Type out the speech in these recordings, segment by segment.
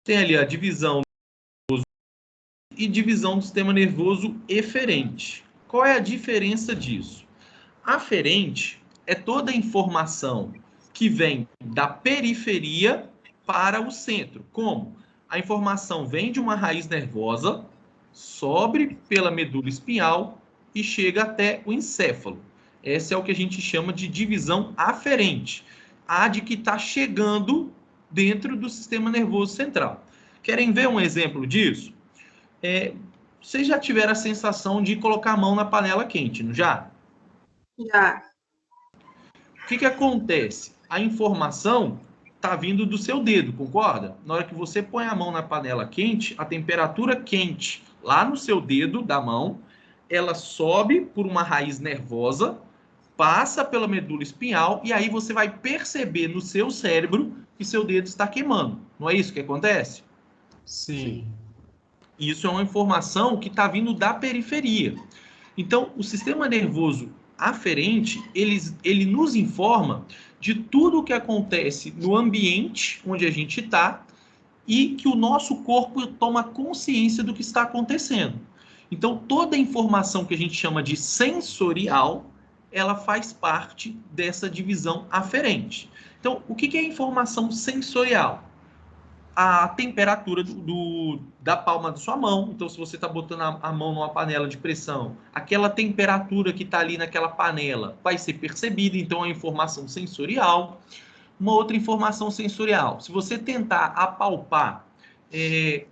tem ali a divisão e divisão do sistema nervoso eferente. Qual é a diferença disso? Aferente é toda a informação que vem da periferia para o centro. Como? A informação vem de uma raiz nervosa, sobe pela medula espinhal e chega até o encéfalo. Essa é o que a gente chama de divisão aferente. A de que está chegando dentro do sistema nervoso central. Querem ver um exemplo disso? Vocês já tiveram a sensação de colocar a mão na panela quente, não já? Já. O que acontece? A informação está vindo do seu dedo, concorda? Na hora que você põe a mão na panela quente, a temperatura quente lá no seu dedo da mão, ela sobe por uma raiz nervosa, passa pela medula espinhal e aí você vai perceber no seu cérebro que seu dedo está queimando. Não é isso que acontece? Sim. Isso é uma informação que está vindo da periferia. Então, o sistema nervoso aferente, ele nos informa de tudo o que acontece no ambiente onde a gente está e que o nosso corpo toma consciência do que está acontecendo. Então, toda a informação que a gente chama de sensorial, ela faz parte dessa divisão aferente. Então, o que é informação sensorial? A temperatura da palma da sua mão. Então, se você está botando a mão numa panela de pressão, aquela temperatura que está ali naquela panela vai ser percebida, então é informação sensorial. Uma outra informação sensorial, se você tentar apalpar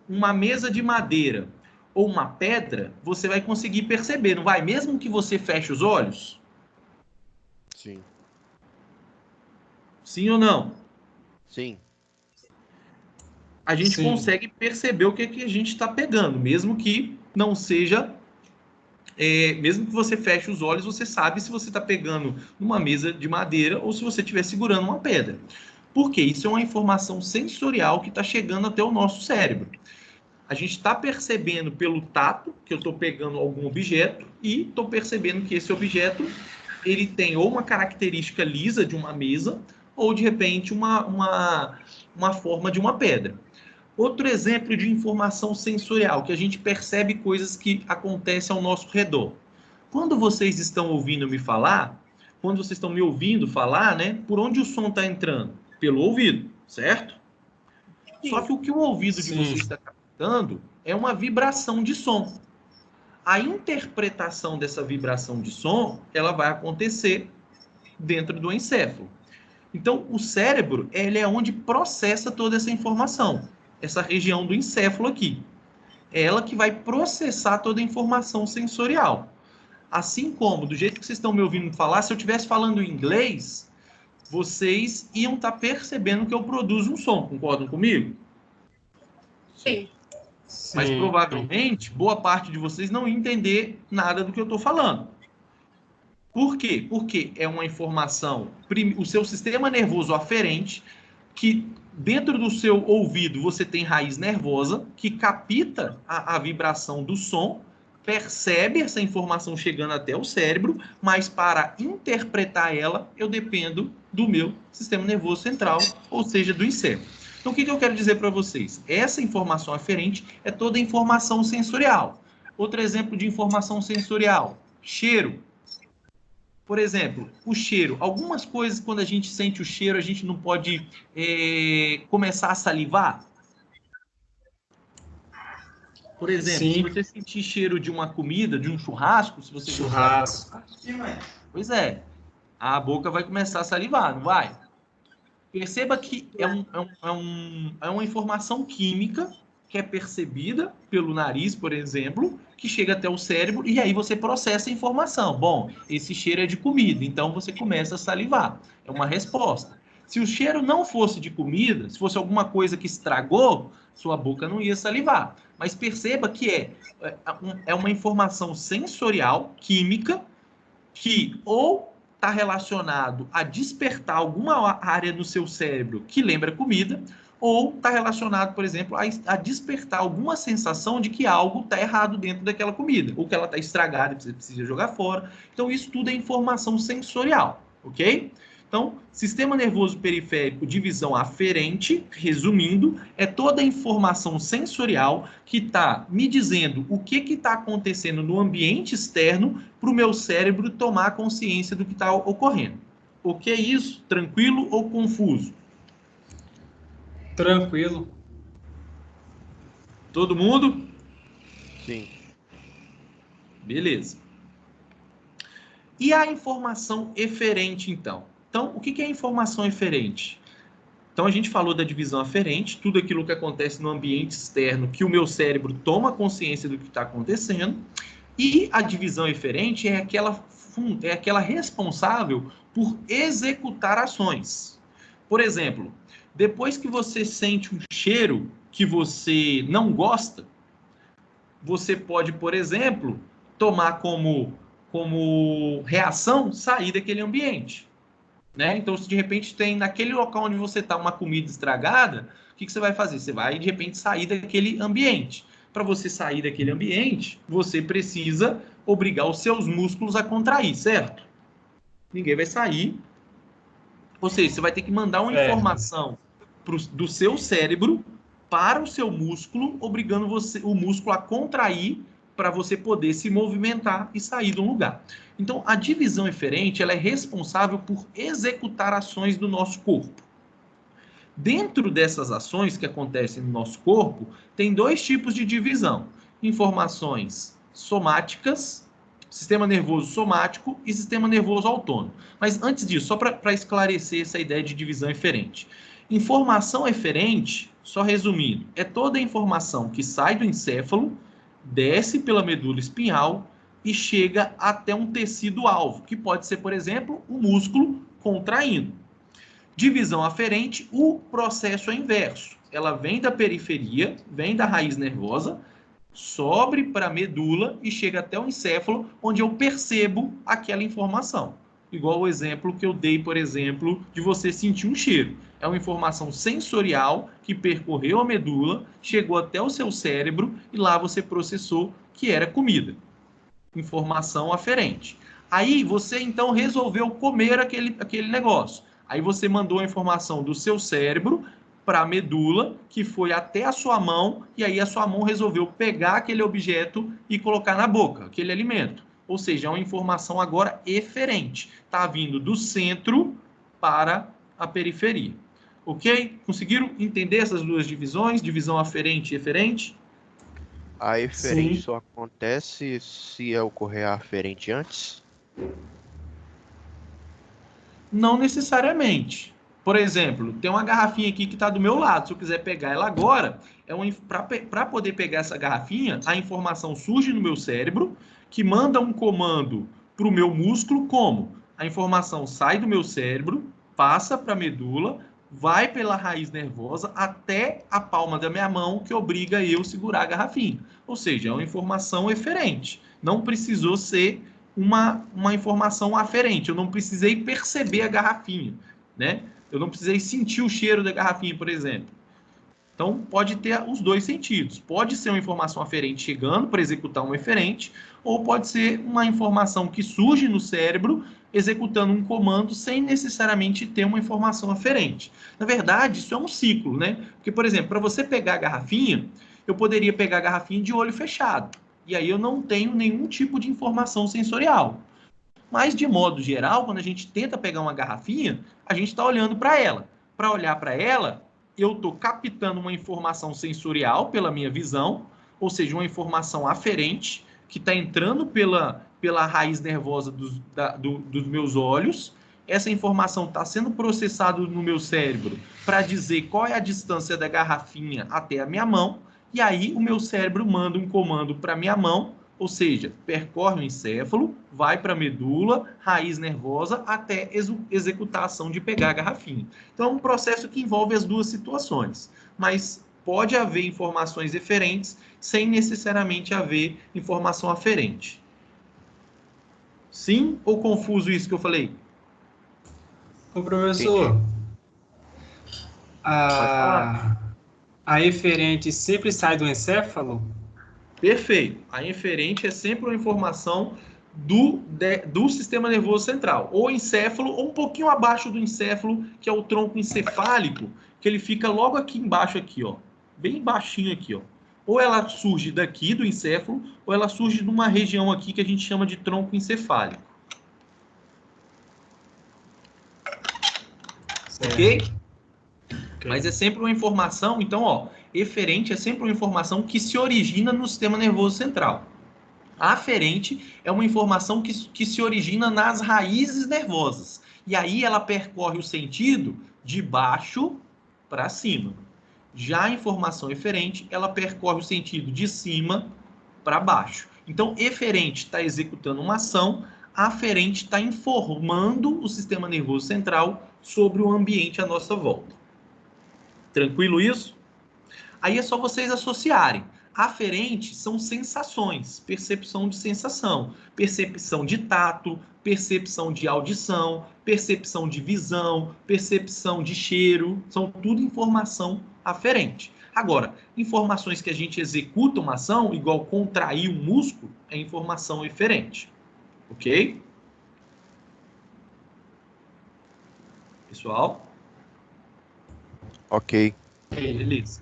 uma mesa de madeira ou uma pedra, você vai conseguir perceber, não vai? Mesmo que você feche os olhos? Sim. Sim ou não? Sim. A gente consegue perceber o que a gente está pegando, mesmo que não seja... mesmo que você feche os olhos, você sabe se você está pegando numa mesa de madeira ou se você estiver segurando uma pedra. Por quê? Isso é uma informação sensorial que está chegando até o nosso cérebro. A gente está percebendo pelo tato que eu estou pegando algum objeto e estou percebendo que esse objeto ele tem ou uma característica lisa de uma mesa ou, de repente, uma forma de uma pedra. Outro exemplo de informação sensorial, que a gente percebe coisas que acontecem ao nosso redor. Quando vocês estão ouvindo me falar, quando vocês estão me ouvindo falar, né, por onde o som está entrando? Pelo ouvido, certo? Sim. Só que o que o ouvido de vocês está captando é uma vibração de som. A interpretação dessa vibração de som, ela vai acontecer dentro do encéfalo. Então, o cérebro, ele é onde processa toda essa informação. Essa região do encéfalo aqui. É ela que vai processar toda a informação sensorial. Assim como, do jeito que vocês estão me ouvindo falar, se eu estivesse falando inglês, vocês iam estar percebendo que eu produzo um som. Concordam comigo? Sim. Mas provavelmente, boa parte de vocês não ia entender nada do que eu estou falando. Por quê? Porque é uma informação, o seu sistema nervoso aferente, que dentro do seu ouvido você tem raiz nervosa, que capta a vibração do som, percebe essa informação chegando até o cérebro, mas para interpretar ela, eu dependo do meu sistema nervoso central, ou seja, do encéfalo. Então, o que eu quero dizer para vocês? Essa informação aferente é toda a informação sensorial. Outro exemplo de informação sensorial, cheiro. Por exemplo, o cheiro. Algumas coisas, quando a gente sente o cheiro, a gente não pode começar a salivar. Por exemplo, se você sentir cheiro de uma comida, de um churrasco, se você churrasco. Pois é, a boca vai começar a salivar, não vai? Perceba que é uma informação química que é percebida pelo nariz, por exemplo, que chega até o cérebro e aí você processa a informação. Bom, esse cheiro é de comida, então você começa a salivar. É uma resposta. Se o cheiro não fosse de comida, se fosse alguma coisa que estragou, sua boca não ia salivar. Mas perceba que é uma informação sensorial, química, que ou está relacionado a despertar alguma área no seu cérebro que lembra comida, ou está relacionado, por exemplo, a despertar alguma sensação de que algo está errado dentro daquela comida, ou que ela está estragada e você precisa jogar fora. Então, isso tudo é informação sensorial, ok? Então, sistema nervoso periférico, divisão aferente, resumindo, é toda a informação sensorial que está me dizendo o que está acontecendo no ambiente externo para o meu cérebro tomar consciência do que está ocorrendo. O que é isso? Tranquilo ou confuso? Tranquilo. Todo mundo? Sim. Beleza. E a informação eferente, então? Então, o que é informação eferente? Então, a gente falou da divisão aferente, tudo aquilo que acontece no ambiente externo, que o meu cérebro toma consciência do que está acontecendo. E a divisão eferente é aquela responsável por executar ações. Por exemplo, depois que você sente um cheiro que você não gosta, você pode, por exemplo, tomar como reação sair daquele ambiente. Né? Então, se de repente tem naquele local onde você está uma comida estragada, o que você vai fazer? Você vai, de repente, sair daquele ambiente. Para você sair daquele ambiente, você precisa obrigar os seus músculos a contrair, certo? Ninguém vai sair. Ou seja, você vai ter que mandar uma informação do seu cérebro para o seu músculo, obrigando o músculo a contrair para você poder se movimentar e sair do lugar. Então, a divisão eferente ela é responsável por executar ações do nosso corpo. Dentro dessas ações que acontecem no nosso corpo, tem dois tipos de divisão. Informações somáticas, sistema nervoso somático e sistema nervoso autônomo. Mas antes disso, só para esclarecer essa ideia de divisão eferente. Informação eferente, só resumindo, é toda a informação que sai do encéfalo, desce pela medula espinhal e chega até um tecido-alvo, que pode ser, por exemplo, o músculo contraindo. Divisão aferente, o processo é inverso. Ela vem da periferia, vem da raiz nervosa, sobe para a medula e chega até o encéfalo, onde eu percebo aquela informação. Igual o exemplo que eu dei, por exemplo, de você sentir um cheiro. É uma informação sensorial que percorreu a medula, chegou até o seu cérebro e lá você processou que era comida. Informação aferente. Aí você então resolveu comer aquele negócio. Aí você mandou a informação do seu cérebro para a medula, que foi até a sua mão, e aí a sua mão resolveu pegar aquele objeto e colocar na boca, aquele alimento. Ou seja, é uma informação agora eferente. Está vindo do centro para a periferia. Ok? Conseguiram entender essas duas divisões? Divisão aferente e eferente? A eferente Sim. só acontece se ocorrer a aferente antes? Não necessariamente. Por exemplo, tem uma garrafinha aqui que está do meu lado. Se eu quiser pegar ela agora, para poder pegar essa garrafinha, a informação surge no meu cérebro, que manda um comando para o meu músculo, como? A informação sai do meu cérebro, passa para a medula, vai pela raiz nervosa até a palma da minha mão, que obriga eu a segurar a garrafinha. Ou seja, é uma informação eferente. Não precisou ser uma informação aferente. Eu não precisei perceber a garrafinha, né? Eu não precisei sentir o cheiro da garrafinha, por exemplo. Então, pode ter os dois sentidos. Pode ser uma informação aferente chegando para executar um eferente, ou pode ser uma informação que surge no cérebro executando um comando sem necessariamente ter uma informação aferente. Na verdade, isso é um ciclo, né? Porque, por exemplo, para você pegar a garrafinha, eu poderia pegar a garrafinha de olho fechado. E aí eu não tenho nenhum tipo de informação sensorial. Mas, de modo geral, quando a gente tenta pegar uma garrafinha, a gente está olhando para ela. Para olhar para ela, eu estou captando uma informação sensorial pela minha visão, ou seja, uma informação aferente, que está entrando pela raiz nervosa dos meus olhos. Essa informação está sendo processada no meu cérebro para dizer qual é a distância da garrafinha até a minha mão, e aí o meu cérebro manda um comando para a minha mão, ou seja, percorre o encéfalo, vai para a medula, raiz nervosa, até executar a ação de pegar a garrafinha. Então, é um processo que envolve as duas situações, mas pode haver informações eferentes sem necessariamente haver informação aferente. Sim ou confuso isso que eu falei? Ô, professor, Pode falar. a eferente sempre sai do encéfalo? Perfeito. A inferente é sempre uma informação do sistema nervoso central, ou encéfalo, ou um pouquinho abaixo do encéfalo, que é o tronco encefálico, que ele fica logo aqui embaixo, aqui, ó, bem baixinho aqui, ó. Ou ela surge daqui do encéfalo, ou ela surge numa região aqui que a gente chama de tronco encefálico. Ok? Mas é sempre uma informação, então, ó, eferente é sempre uma informação que se origina no sistema nervoso central. Aferente é uma informação que se origina nas raízes nervosas. E aí ela percorre o sentido de baixo para cima. Já a informação eferente, ela percorre o sentido de cima para baixo. Então, eferente está executando uma ação, aferente está informando o sistema nervoso central sobre o ambiente à nossa volta. Tranquilo isso? Aí é só vocês associarem. Aferente são sensações, percepção de sensação, percepção de tato, percepção de audição, percepção de visão, percepção de cheiro, são tudo informação aferente. Agora, informações que a gente executa uma ação, igual contrair um músculo, é informação eferente. Ok? Pessoal? Ok. Beleza.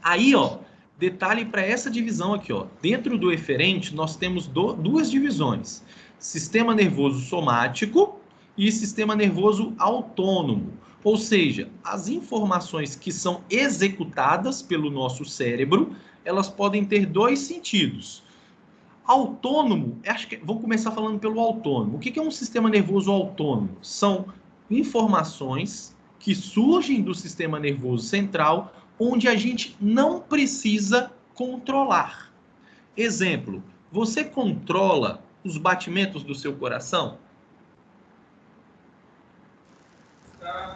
Aí, ó, detalhe para essa divisão aqui, ó. Dentro do eferente, nós temos duas divisões: sistema nervoso somático e sistema nervoso autônomo. Ou seja, as informações que são executadas pelo nosso cérebro, elas podem ter dois sentidos. Autônomo, acho que vou começar falando pelo autônomo. O que é um sistema nervoso autônomo? São informações que surgem do sistema nervoso central, onde a gente não precisa controlar. Exemplo, você controla os batimentos do seu coração?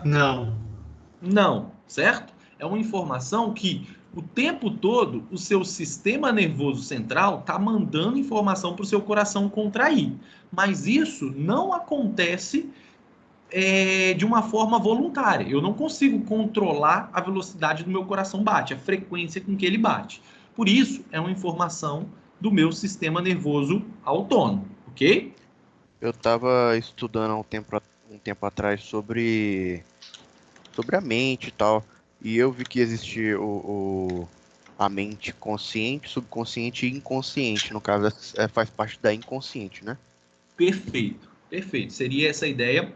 Não. Não, certo? É uma informação que o tempo todo o seu sistema nervoso central está mandando informação para o seu coração contrair. Mas isso não acontece de uma forma voluntária. Eu não consigo controlar a velocidade do meu coração bate, a frequência com que ele bate. Por isso, é uma informação do meu sistema nervoso autônomo, ok? Eu estava estudando há um tempo atrás sobre a mente e tal, e eu vi que existe a mente consciente, subconsciente e inconsciente. No caso, faz parte da inconsciente, né? Perfeito, perfeito. Seria essa ideia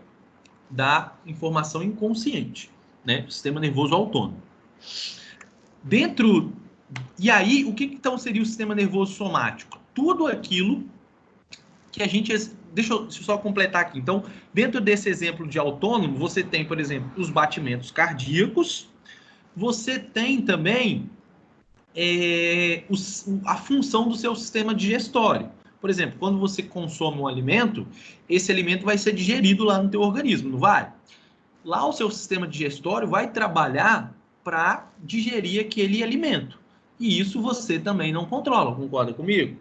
da informação inconsciente, né? Do sistema nervoso autônomo. Dentro. E aí, o que então seria o sistema nervoso somático? Tudo aquilo que a gente. Deixa eu só completar aqui. Então, dentro desse exemplo de autônomo, você tem, por exemplo, os batimentos cardíacos, você tem também a função do seu sistema digestório. Por exemplo, quando você consome um alimento, esse alimento vai ser digerido lá no teu organismo, não vai? Lá o seu sistema digestório vai trabalhar para digerir aquele alimento. E isso você também não controla, concorda comigo?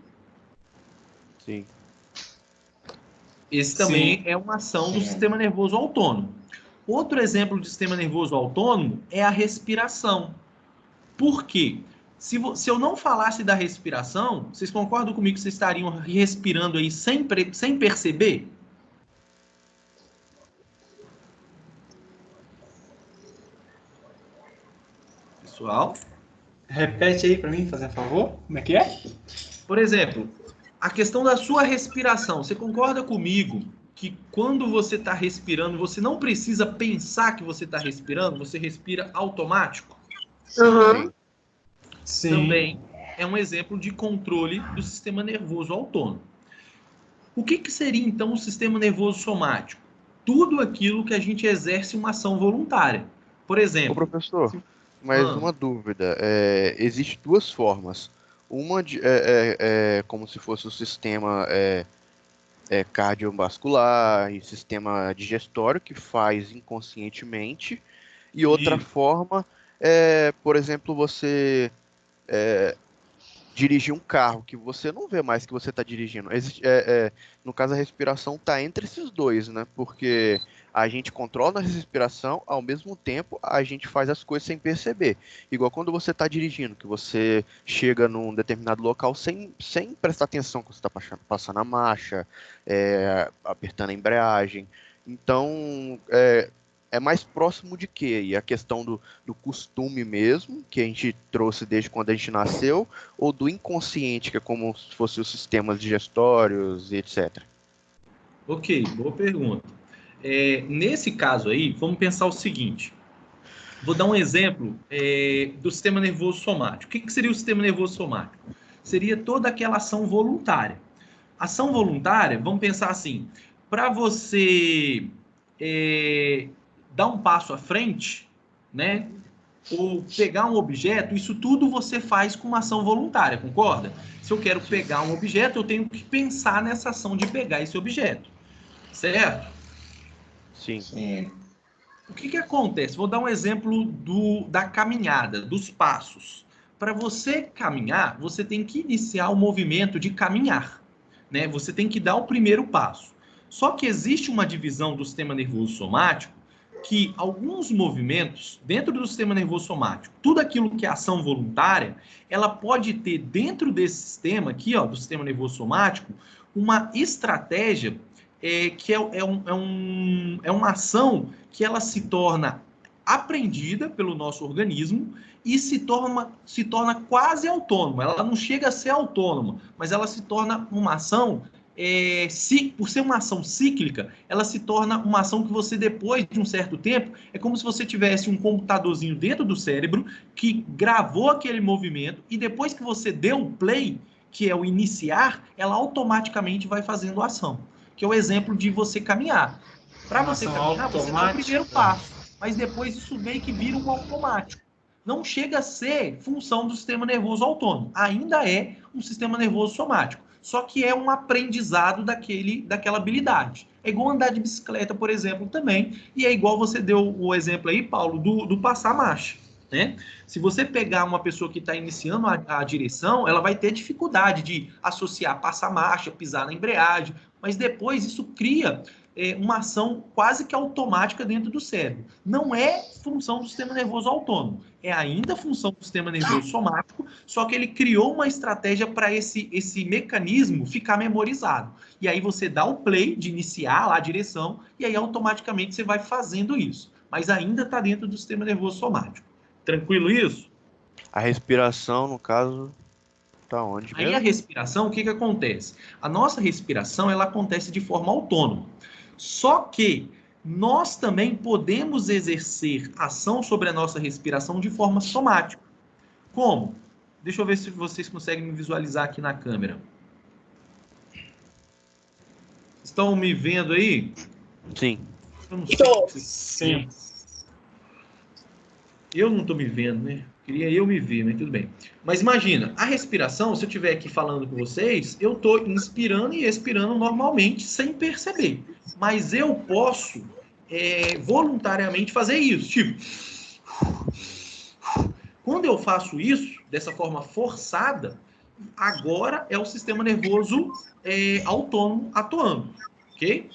Sim. Esse também é uma ação do sistema nervoso autônomo. Outro exemplo de sistema nervoso autônomo é a respiração. Por quê? Se eu não falasse da respiração, vocês concordam comigo que vocês estariam respirando aí sem perceber? Pessoal? Repete aí para mim, fazer favor. Como é que é? Por exemplo, a questão da sua respiração. Você concorda comigo que quando você está respirando, você não precisa pensar que você está respirando, você respira automático? Uhum. Sim. Também é um exemplo de controle do sistema nervoso autônomo. O que seria, então, o sistema nervoso somático? Tudo aquilo que a gente exerce uma ação voluntária. Por exemplo... Ô, professor, mas uma dúvida. Existe duas formas. Uma é como se fosse o sistema cardiovascular e sistema digestório, que faz inconscientemente. E outra Isso. forma por exemplo, você dirigir um carro que você não vê mais que você está dirigindo. No caso, a respiração está entre esses dois, né? Porque a gente controla a respiração, ao mesmo tempo a gente faz as coisas sem perceber. Igual quando você está dirigindo, que você chega num determinado local sem prestar atenção que você está passando a marcha, apertando a embreagem. Então, é mais próximo de quê? E a questão do costume mesmo, que a gente trouxe desde quando a gente nasceu, ou do inconsciente, que é como se fossem os sistemas digestórios e etc. Ok, boa pergunta. Nesse caso aí, vamos pensar o seguinte. Vou dar um exemplo do sistema nervoso somático. O que seria o sistema nervoso somático? Seria toda aquela ação voluntária. Ação voluntária, vamos pensar assim, para você dar um passo à frente, né? Ou pegar um objeto, isso tudo você faz com uma ação voluntária, concorda? Se eu quero pegar um objeto, eu tenho que pensar nessa ação de pegar esse objeto, certo? Sim. O que acontece? Vou dar um exemplo da caminhada, dos passos. Para você caminhar, você tem que iniciar o movimento de caminhar, né? Você tem que dar o primeiro passo. Só que existe uma divisão do sistema nervoso somático que alguns movimentos dentro do sistema nervoso somático, tudo aquilo que é ação voluntária, ela pode ter dentro desse sistema aqui, ó, do sistema nervoso somático, uma estratégia que é uma ação que ela se torna aprendida pelo nosso organismo e se torna quase autônoma. Ela não chega a ser autônoma, mas ela se torna uma ação, por ser uma ação cíclica, ela se torna uma ação que você, depois de um certo tempo, é como se você tivesse um computadorzinho dentro do cérebro que gravou aquele movimento e depois que você deu o play, que é o iniciar, ela automaticamente vai fazendo a ação. Que é o exemplo de você caminhar. Para você caminhar, você dá o primeiro passo, mas depois isso meio que vira um automático. Não chega a ser função do sistema nervoso autônomo. Ainda é um sistema nervoso somático. Só que é um aprendizado daquela habilidade. É igual andar de bicicleta, por exemplo, também. E é igual você deu o exemplo aí, Paulo, do passar marcha. Né? Se você pegar uma pessoa que está iniciando a direção, ela vai ter dificuldade de associar passar marcha, pisar na embreagem, mas depois isso cria uma ação quase que automática dentro do cérebro. Não é função do sistema nervoso autônomo, é ainda função do sistema nervoso somático, só que ele criou uma estratégia para esse mecanismo ficar memorizado. E aí você dá o play de iniciar lá a direção, e aí automaticamente você vai fazendo isso. Mas ainda está dentro do sistema nervoso somático. Tranquilo isso? A respiração, no caso, tá onde mesmo? Aí a respiração, o que acontece? A nossa respiração, ela acontece de forma autônoma. Só que nós também podemos exercer ação sobre a nossa respiração de forma somática. Como? Deixa eu ver se vocês conseguem me visualizar aqui na câmera. Estão me vendo aí? Sim. Eu não sei. Sim. Eu não estou me vendo, né? Queria eu me ver, mas tudo bem. Mas imagina, a respiração, se eu estiver aqui falando com vocês, eu estou inspirando e expirando normalmente, sem perceber. Mas eu posso voluntariamente fazer isso. Tipo, quando eu faço isso, dessa forma forçada, agora é o sistema nervoso autônomo atuando, ok?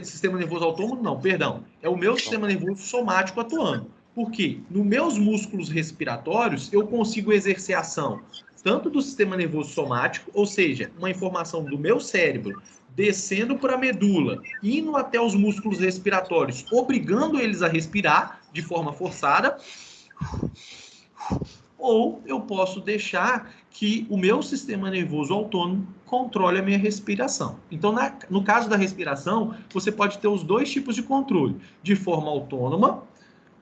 Sistema nervoso autônomo, não, perdão. É o meu sistema nervoso somático atuando. Por quê? Nos meus músculos respiratórios, eu consigo exercer ação tanto do sistema nervoso somático, ou seja, uma informação do meu cérebro descendo para a medula, indo até os músculos respiratórios, obrigando eles a respirar de forma forçada, ou eu posso deixar que o meu sistema nervoso autônomo controle a minha respiração. Então, no caso da respiração, você pode ter os dois tipos de controle, de forma autônoma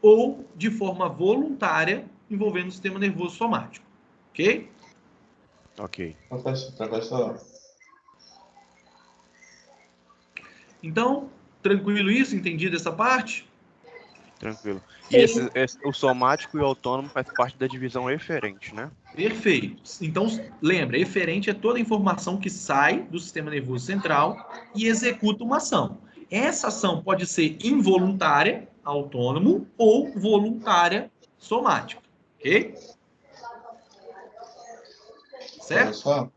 ou de forma voluntária, envolvendo o sistema nervoso somático. Ok? Ok. Professor. Então, tranquilo isso? Entendido essa parte? Tranquilo. E o somático e o autônomo faz parte da divisão eferente, né? Perfeito. Então, lembra, eferente é toda a informação que sai do sistema nervoso central e executa uma ação. Essa ação pode ser involuntária, autônomo, ou voluntária, somática. Ok? Certo? Olha só.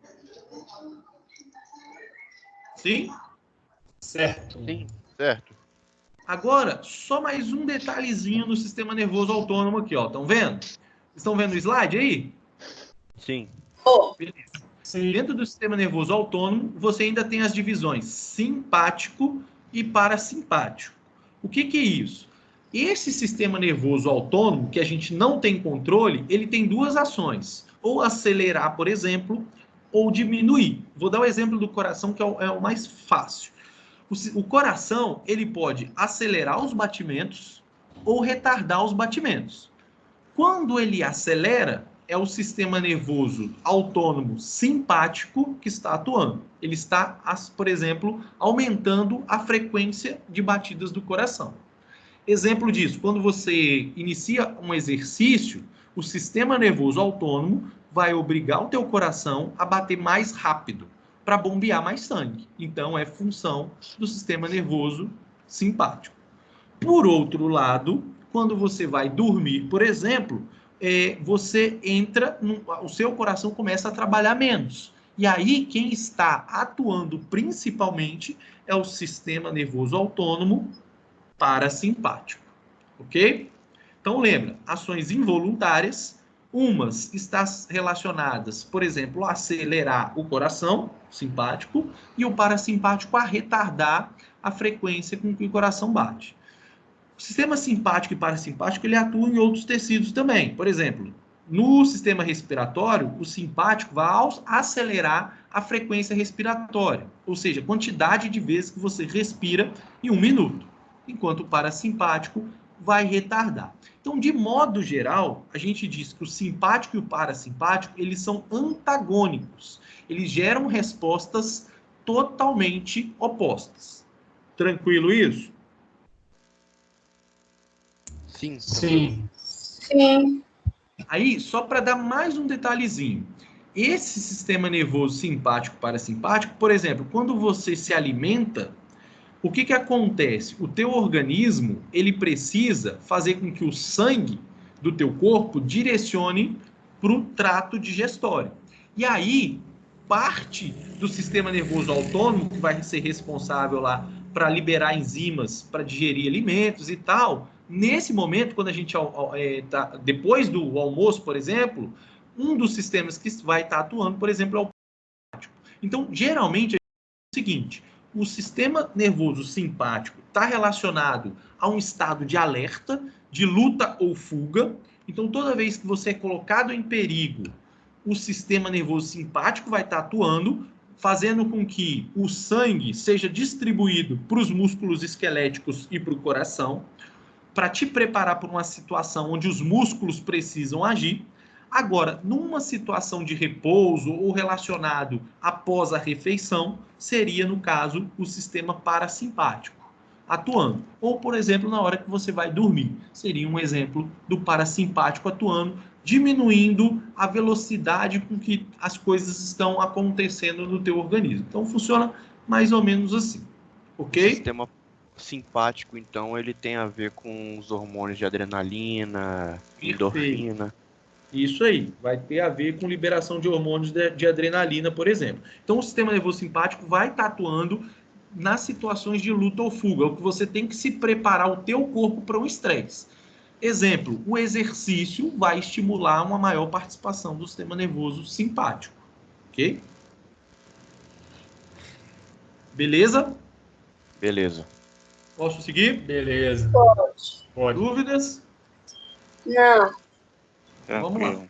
Sim? Certo. Sim, certo. Agora, só mais um detalhezinho no sistema nervoso autônomo aqui, ó. Estão vendo? Estão vendo o slide aí? Sim. Oh, Beleza. Sim. Dentro do sistema nervoso autônomo, você ainda tem as divisões simpático e parasimpático. O que que é isso? Esse sistema nervoso autônomo, que a gente não tem controle, ele tem duas ações. Ou acelerar, por exemplo, ou diminuir. Vou dar o exemplo do coração, que é o mais fácil. O coração, ele pode acelerar os batimentos ou retardar os batimentos. Quando ele acelera, é o sistema nervoso autônomo simpático que está atuando. Ele está, por exemplo, aumentando a frequência de batidas do coração. Exemplo disso, quando você inicia um exercício, o sistema nervoso autônomo vai obrigar o teu coração a bater mais rápido para bombear mais sangue. Então, é função do sistema nervoso simpático. Por outro lado, quando você vai dormir, por exemplo, você entra, o seu coração começa a trabalhar menos. E aí, quem está atuando principalmente é o sistema nervoso autônomo parasimpático. Ok? Então, lembra, ações involuntárias, umas estão relacionadas, por exemplo, a acelerar o coração simpático e o parasimpático a retardar a frequência com que o coração bate. O sistema simpático e parasimpático, ele atua em outros tecidos também. Por exemplo, no sistema respiratório, o simpático vai acelerar a frequência respiratória, ou seja, a quantidade de vezes que você respira em 1 minuto, enquanto o parasimpático vai retardar. Então, de modo geral, a gente diz que o simpático e o parasimpático, eles são antagônicos. Eles geram respostas totalmente opostas. Tranquilo isso? Sim. Sim. sim. Aí, só para dar mais um detalhezinho. Esse sistema nervoso simpático parasimpático, por exemplo, quando você se alimenta, o que que acontece? O teu organismo, ele precisa fazer com que o sangue do teu corpo direcione para o trato digestório. E aí, parte do sistema nervoso autônomo, que vai ser responsável lá para liberar enzimas para digerir alimentos e tal, nesse momento, quando a gente tá depois do almoço, por exemplo, um dos sistemas que vai estar atuando, por exemplo, é o simpático. Então, geralmente, é o seguinte: o sistema nervoso simpático está relacionado a um estado de alerta, de luta ou fuga. Então, toda vez que você é colocado em perigo, o sistema nervoso simpático vai estar atuando, fazendo com que o sangue seja distribuído para os músculos esqueléticos e para o coração, para te preparar para uma situação onde os músculos precisam agir. Agora, numa situação de repouso ou relacionado após a refeição, seria, no caso, o sistema parasimpático atuando. Ou, por exemplo, na hora que você vai dormir, seria um exemplo do parasimpático atuando, diminuindo a velocidade com que as coisas estão acontecendo no teu organismo. Então, funciona mais ou menos assim, ok? O sistema simpático, então, ele tem a ver com os hormônios de adrenalina, endorfina. Isso aí, vai ter a ver com liberação de hormônios de adrenalina, por exemplo. Então, o sistema nervoso simpático vai estar atuando nas situações de luta ou fuga, o que você tem que se preparar o teu corpo para um estresse. Exemplo, o exercício vai estimular uma maior participação do sistema nervoso simpático, ok? Beleza? Beleza. Posso seguir? Beleza. Pode. Dúvidas? Não. Vamos lá.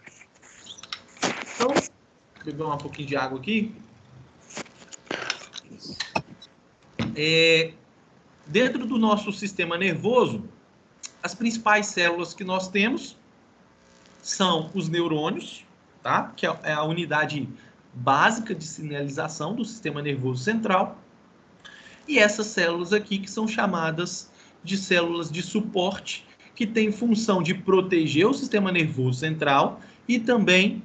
Então, vou beber um pouquinho de água aqui. Dentro do nosso sistema nervoso, as principais células que nós temos são os neurônios, tá? Que é a unidade básica de sinalização do sistema nervoso central. E essas células aqui que são chamadas de células de suporte, que têm função de proteger o sistema nervoso central e também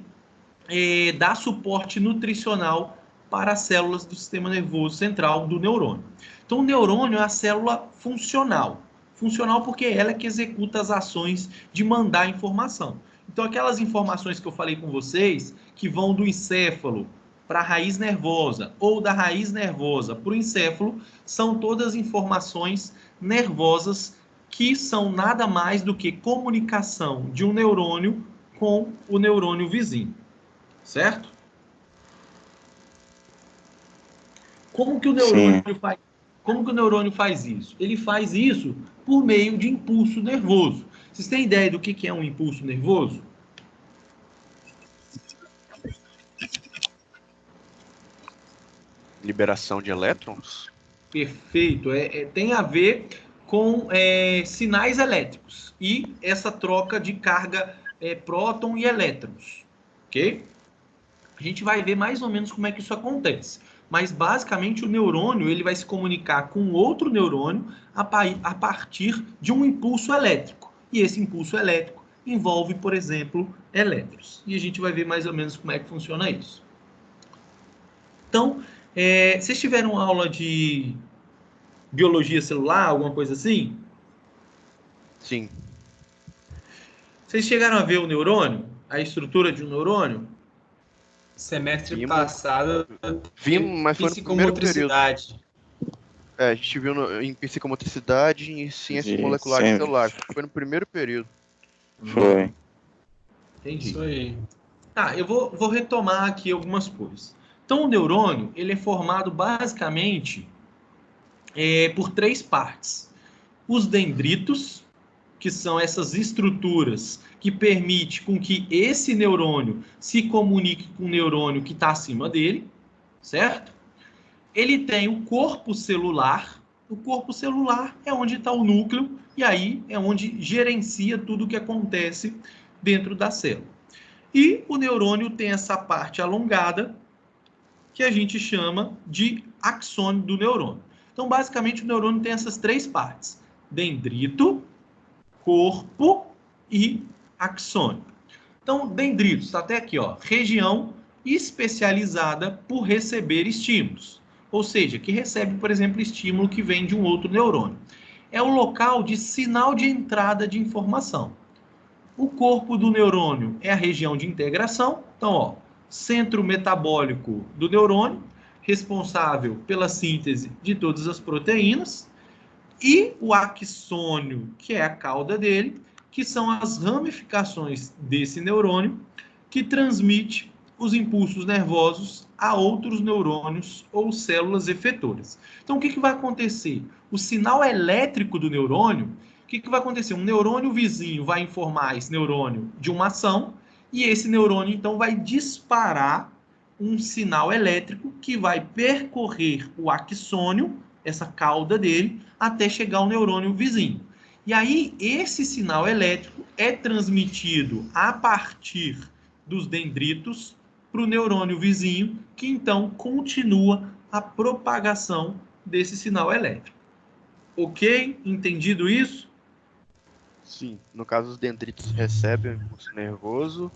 dar suporte nutricional para as células do sistema nervoso central do neurônio. Então, o neurônio é a célula funcional. Funcional porque ela é que executa as ações de mandar informação. Então, aquelas informações que eu falei com vocês, que vão do encéfalo para a raiz nervosa, ou da raiz nervosa para o encéfalo, são todas informações nervosas que são nada mais do que comunicação de um neurônio com o neurônio vizinho, certo? Como que o neurônio faz isso? Ele faz isso por meio de impulso nervoso. Vocês têm ideia do que é um impulso nervoso? Liberação de elétrons? Perfeito. Tem a ver com sinais elétricos e essa troca de carga próton e elétrons. Ok? A gente vai ver mais ou menos como é que isso acontece. Mas, basicamente, o neurônio ele vai se comunicar com outro neurônio a partir de um impulso elétrico. E esse impulso elétrico envolve, por exemplo, elétrons. E a gente vai ver mais ou menos como é que funciona isso. Então, vocês tiveram aula de biologia celular, alguma coisa assim? Sim. Vocês chegaram a ver o neurônio? A estrutura de um neurônio? Semestre passado, Vimos, mas foi no primeiro período. psicomotricidade. A gente viu em psicomotricidade e em ciências moleculares sim. celulares. Foi no primeiro período. Foi. Entendi. Isso aí. Tá, eu vou retomar aqui algumas coisas. Então, o neurônio ele é formado basicamente por 3 partes. Os dendritos, que são essas estruturas que permitem com que esse neurônio se comunique com o neurônio que está acima dele, certo? Ele tem o corpo celular. O corpo celular é onde está o núcleo, e aí é onde gerencia tudo o que acontece dentro da célula. E o neurônio tem essa parte alongada, que a gente chama de axônio do neurônio. Então, basicamente, o neurônio tem essas 3 partes: dendrito, corpo e axônio. Então, dendritos, está até aqui, ó, região especializada por receber estímulos. Ou seja, que recebe, por exemplo, estímulo que vem de um outro neurônio. É o local de sinal de entrada de informação. O corpo do neurônio é a região de integração. Então, ó, centro metabólico do neurônio, responsável pela síntese de todas as proteínas. E o axônio, que é a cauda dele, que são as ramificações desse neurônio, que transmite os impulsos nervosos a outros neurônios ou células efetoras. Então, o que vai acontecer? O sinal elétrico do neurônio, o que vai acontecer? Um neurônio vizinho vai informar esse neurônio de uma ação, e esse neurônio, então, vai disparar um sinal elétrico que vai percorrer o axônio, essa cauda dele, até chegar ao neurônio vizinho. E aí, esse sinal elétrico é transmitido a partir dos dendritos para o neurônio vizinho, que então continua a propagação desse sinal elétrico. Ok? Entendido isso? Sim. No caso, os dendritos recebem o impulso nervoso,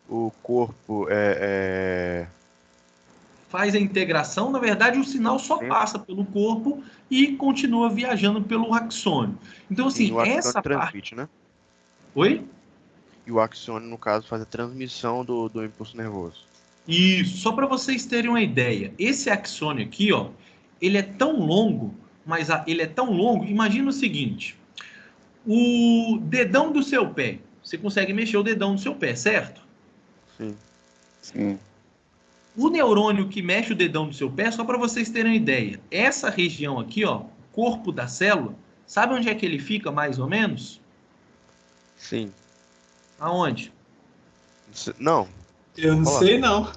o corpo faz a integração, na verdade o sinal só passa pelo corpo e continua viajando pelo axônio. Então, assim, sim, o axônio essa transmite, parte... né? Oi? E o axônio, no caso, faz a transmissão do impulso nervoso. Isso, só para vocês terem uma ideia. Esse axônio aqui, ó, ele é tão longo, imagina o seguinte, o dedão do seu pé, você consegue mexer o dedão do seu pé, certo? Sim. Sim. O neurônio que mexe o dedão do seu pé, só para vocês terem uma ideia, essa região aqui, ó, corpo da célula, sabe onde é que ele fica, mais ou menos? Sim. Aonde? Não. Eu não sei, não.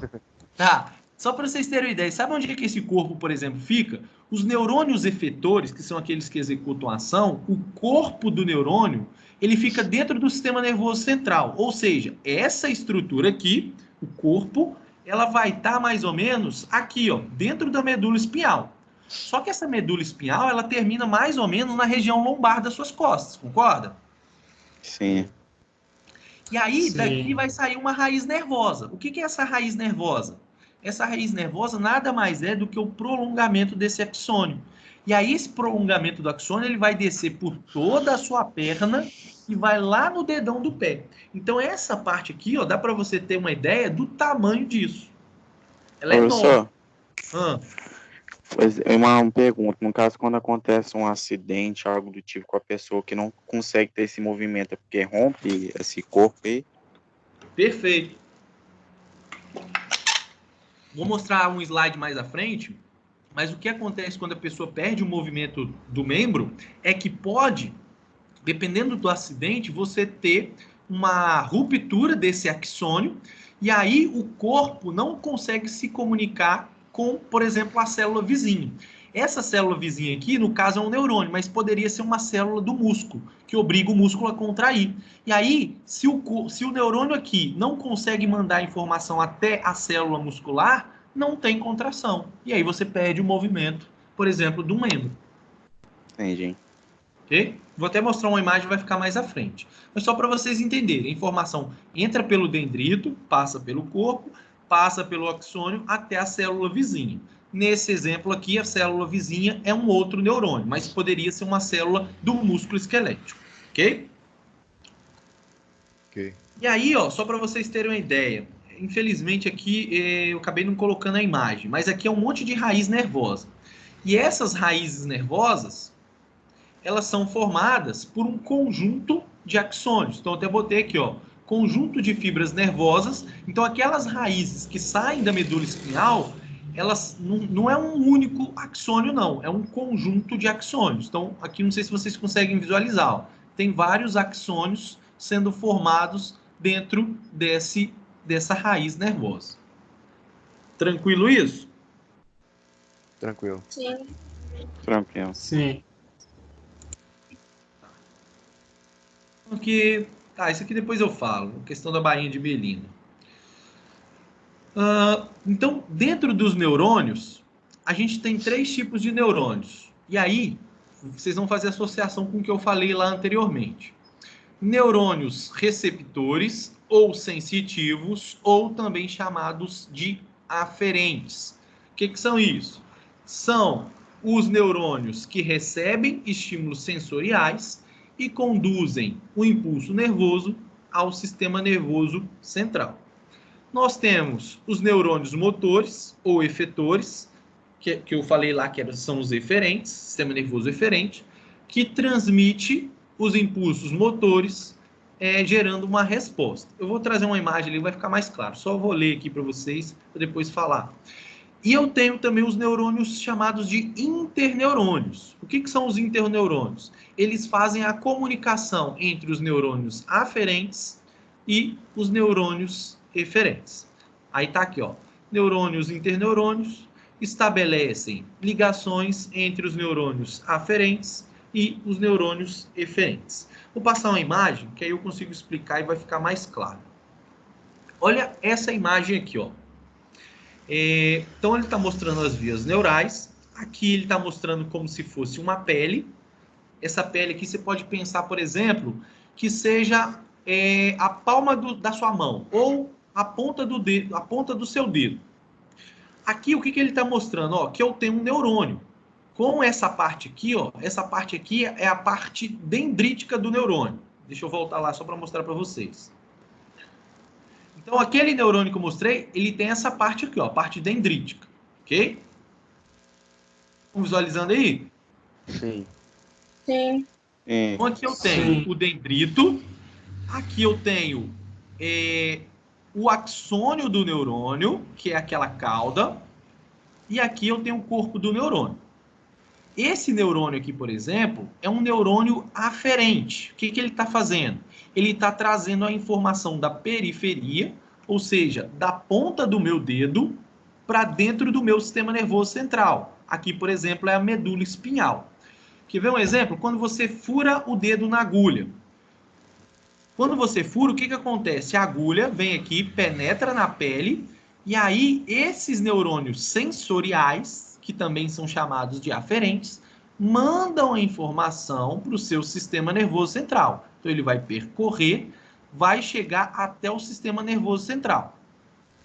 Tá, só para vocês terem uma ideia, sabe onde é que esse corpo, por exemplo, fica? Os neurônios efetores, que são aqueles que executam a ação, o corpo do neurônio, ele fica dentro do sistema nervoso central. Ou seja, essa estrutura aqui, o corpo, ela vai estar mais ou menos aqui, ó, dentro da medula espinhal. Só que essa medula espinhal, ela termina mais ou menos na região lombar das suas costas, concorda? Sim. E aí, Sim. daqui vai sair uma raiz nervosa. O que é essa raiz nervosa? Essa raiz nervosa nada mais é do que o prolongamento desse axônio. E aí esse prolongamento do axônio ele vai descer por toda a sua perna e vai lá no dedão do pé. Então essa parte aqui, ó, dá para você ter uma ideia do tamanho disso. Ela é enorme. Professor, pois é uma pergunta. No caso, quando acontece um acidente, algo do tipo com a pessoa que não consegue ter esse movimento, é porque rompe esse corpo aí? Perfeito. Vou mostrar um slide mais à frente, mas o que acontece quando a pessoa perde o movimento do membro é que pode, dependendo do acidente, você ter uma ruptura desse axônio e aí o corpo não consegue se comunicar com, por exemplo, a célula vizinha. Essa célula vizinha aqui, no caso, é um neurônio, mas poderia ser uma célula do músculo, que obriga o músculo a contrair. E aí, se o neurônio aqui não consegue mandar a informação até a célula muscular, não tem contração. E aí você perde o movimento, por exemplo, do membro. Entendi. Ok? Vou até mostrar uma imagem, vai ficar mais à frente. Mas só para vocês entenderem, a informação entra pelo dendrito, passa pelo corpo, passa pelo axônio até a célula vizinha. Nesse exemplo aqui, a célula vizinha é um outro neurônio, mas poderia ser uma célula do músculo esquelético. Ok? Ok. E aí, ó, só para vocês terem uma ideia, infelizmente aqui eu acabei não colocando a imagem, mas aqui é um monte de raiz nervosa. E essas raízes nervosas, elas são formadas por um conjunto de axônios. Então, eu até botei aqui, ó, conjunto de fibras nervosas. Então, aquelas raízes que saem da medula espinhal, elas não é um único axônio, não. É um conjunto de axônios. Então, aqui não sei se vocês conseguem visualizar. Ó. Tem vários axônios sendo formados dentro dessa raiz nervosa. Tranquilo isso? Tranquilo. Sim. Tranquilo. Sim. Porque, isso aqui depois eu falo, questão da bainha de Belina. Então, dentro dos neurônios, a gente tem 3 tipos de neurônios. E aí, vocês vão fazer associação com o que eu falei lá anteriormente. Neurônios receptores ou sensitivos, ou também chamados de aferentes. O que são isso? São os neurônios que recebem estímulos sensoriais e conduzem o impulso nervoso ao sistema nervoso central. Nós temos os neurônios motores ou efetores, que eu falei lá que são os eferentes, sistema nervoso eferente, que transmite os impulsos motores, gerando uma resposta. Eu vou trazer uma imagem ali, vai ficar mais claro. Só vou ler aqui para vocês, para depois falar. E eu tenho também os neurônios chamados de interneurônios. O que são os interneurônios? Eles fazem a comunicação entre os neurônios aferentes e os neurônios eferentes. Aí tá aqui, ó. Neurônios interneurônios estabelecem ligações entre os neurônios aferentes e os neurônios eferentes. Vou passar uma imagem que aí eu consigo explicar e vai ficar mais claro. Olha essa imagem aqui, ó. Então ele está mostrando as vias neurais. Aqui ele está mostrando como se fosse uma pele. Essa pele aqui você pode pensar, por exemplo, que seja a palma da sua mão ou a ponta do dedo, a ponta do seu dedo. Aqui o que ele está mostrando? Ó, que eu tenho um neurônio. Com essa parte aqui, ó, essa parte aqui é a parte dendrítica do neurônio. Deixa eu voltar lá só para mostrar para vocês. Então, aquele neurônio que eu mostrei, ele tem essa parte aqui, ó, a parte dendrítica, ok? Estão visualizando aí? Sim. Sim. Então, aqui eu tenho o dendrito, aqui eu tenho o axônio do neurônio, que é aquela cauda, e aqui eu tenho o corpo do neurônio. Esse neurônio aqui, por exemplo, é um neurônio aferente. O que ele está fazendo? Ele está trazendo a informação da periferia, ou seja, da ponta do meu dedo, para dentro do meu sistema nervoso central. Aqui, por exemplo, é a medula espinhal. Quer ver um exemplo? Quando você fura o dedo na agulha. Quando você fura, o que acontece? A agulha vem aqui, penetra na pele, e aí esses neurônios sensoriais, que também são chamados de aferentes, mandam a informação para o seu sistema nervoso central. Então ele vai percorrer, vai chegar até o sistema nervoso central.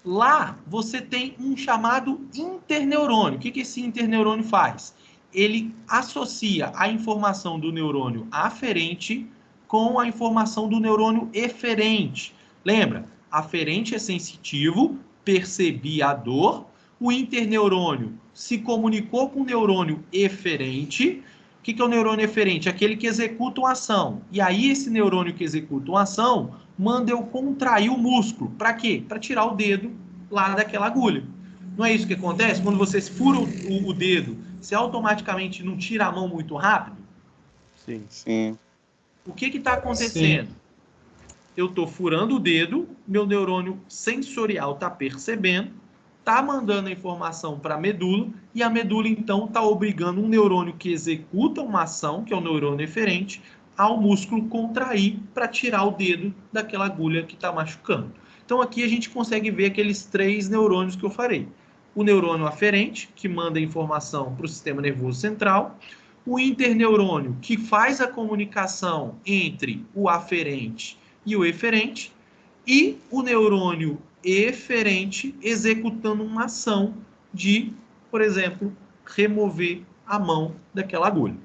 Lá você tem um chamado interneurônio. O que esse interneurônio faz? ele associa a informação do neurônio aferente com a informação do neurônio eferente. Lembra? Aferente é sensitivo, percebi a dor. O interneurônio se comunicou com o neurônio eferente. O que é o neurônio eferente? Aquele que executa uma ação. E aí esse neurônio que executa uma ação manda eu contrair o músculo. Para quê? Para tirar o dedo lá daquela agulha. Não é isso que acontece? Quando você fura o dedo, você automaticamente não tira a mão muito rápido? Sim. Sim. O que está acontecendo? Eu estou furando o dedo, meu neurônio sensorial está percebendo, está mandando a informação para a medula, e a medula, então, está obrigando um neurônio que executa uma ação, que é o neurônio eferente, ao músculo contrair para tirar o dedo daquela agulha que está machucando. Então, aqui a gente consegue ver aqueles 3 neurônios que eu falei. O neurônio aferente, que manda a informação para o sistema nervoso central, o interneurônio, que faz a comunicação entre o aferente e o eferente, e o neurônio eferente executando uma ação de, por exemplo, remover a mão daquela agulha.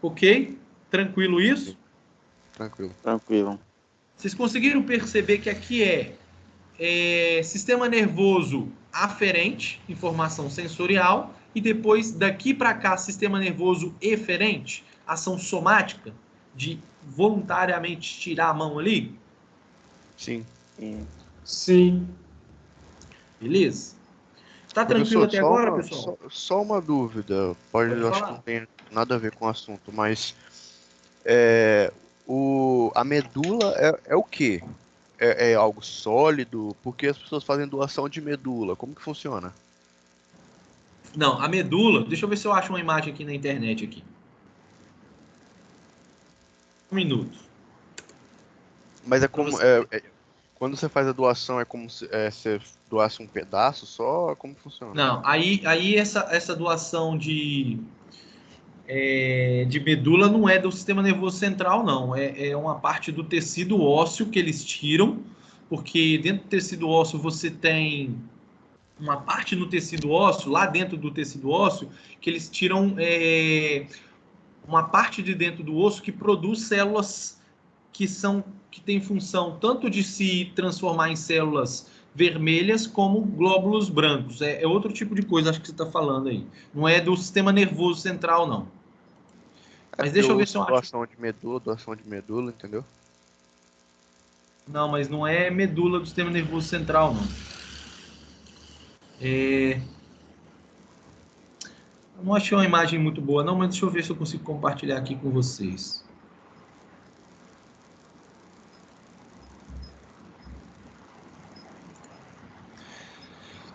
Ok? Tranquilo isso? Tranquilo. Tranquilo. Vocês conseguiram perceber que aqui é sistema nervoso aferente, informação sensorial, e depois daqui para cá sistema nervoso eferente, ação somática, de voluntariamente tirar a mão ali? Sim. Sim. Sim. Beleza? Tá tranquilo até agora, pessoal? Só uma dúvida. Pode Acho que falar. não tem nada a ver com o assunto, mas a medula é o quê? É algo sólido? Porque as pessoas fazem doação de medula. Como que funciona? Não, a medula, deixa eu ver se eu acho uma imagem aqui na internet aqui. Um minuto. Mas quando você faz a doação, é como se você doasse um pedaço só? Como que funciona? Não, aí essa doação de medula não é do sistema nervoso central, não. É uma parte do tecido ósseo que eles tiram, porque dentro do tecido ósseo você tem uma parte no tecido ósseo, lá dentro do tecido ósseo, que eles tiram uma parte de dentro do osso que produz células que têm função tanto de se transformar em células vermelhas como glóbulos brancos. É outro tipo de coisa, acho que você está falando aí. Não é do sistema nervoso central, não. Mas deixa eu ver se eu acho. Doação de medula, entendeu? Não, mas não é medula do sistema nervoso central, não. Eu não achei uma imagem muito boa, não, mas deixa eu ver se eu consigo compartilhar aqui com vocês.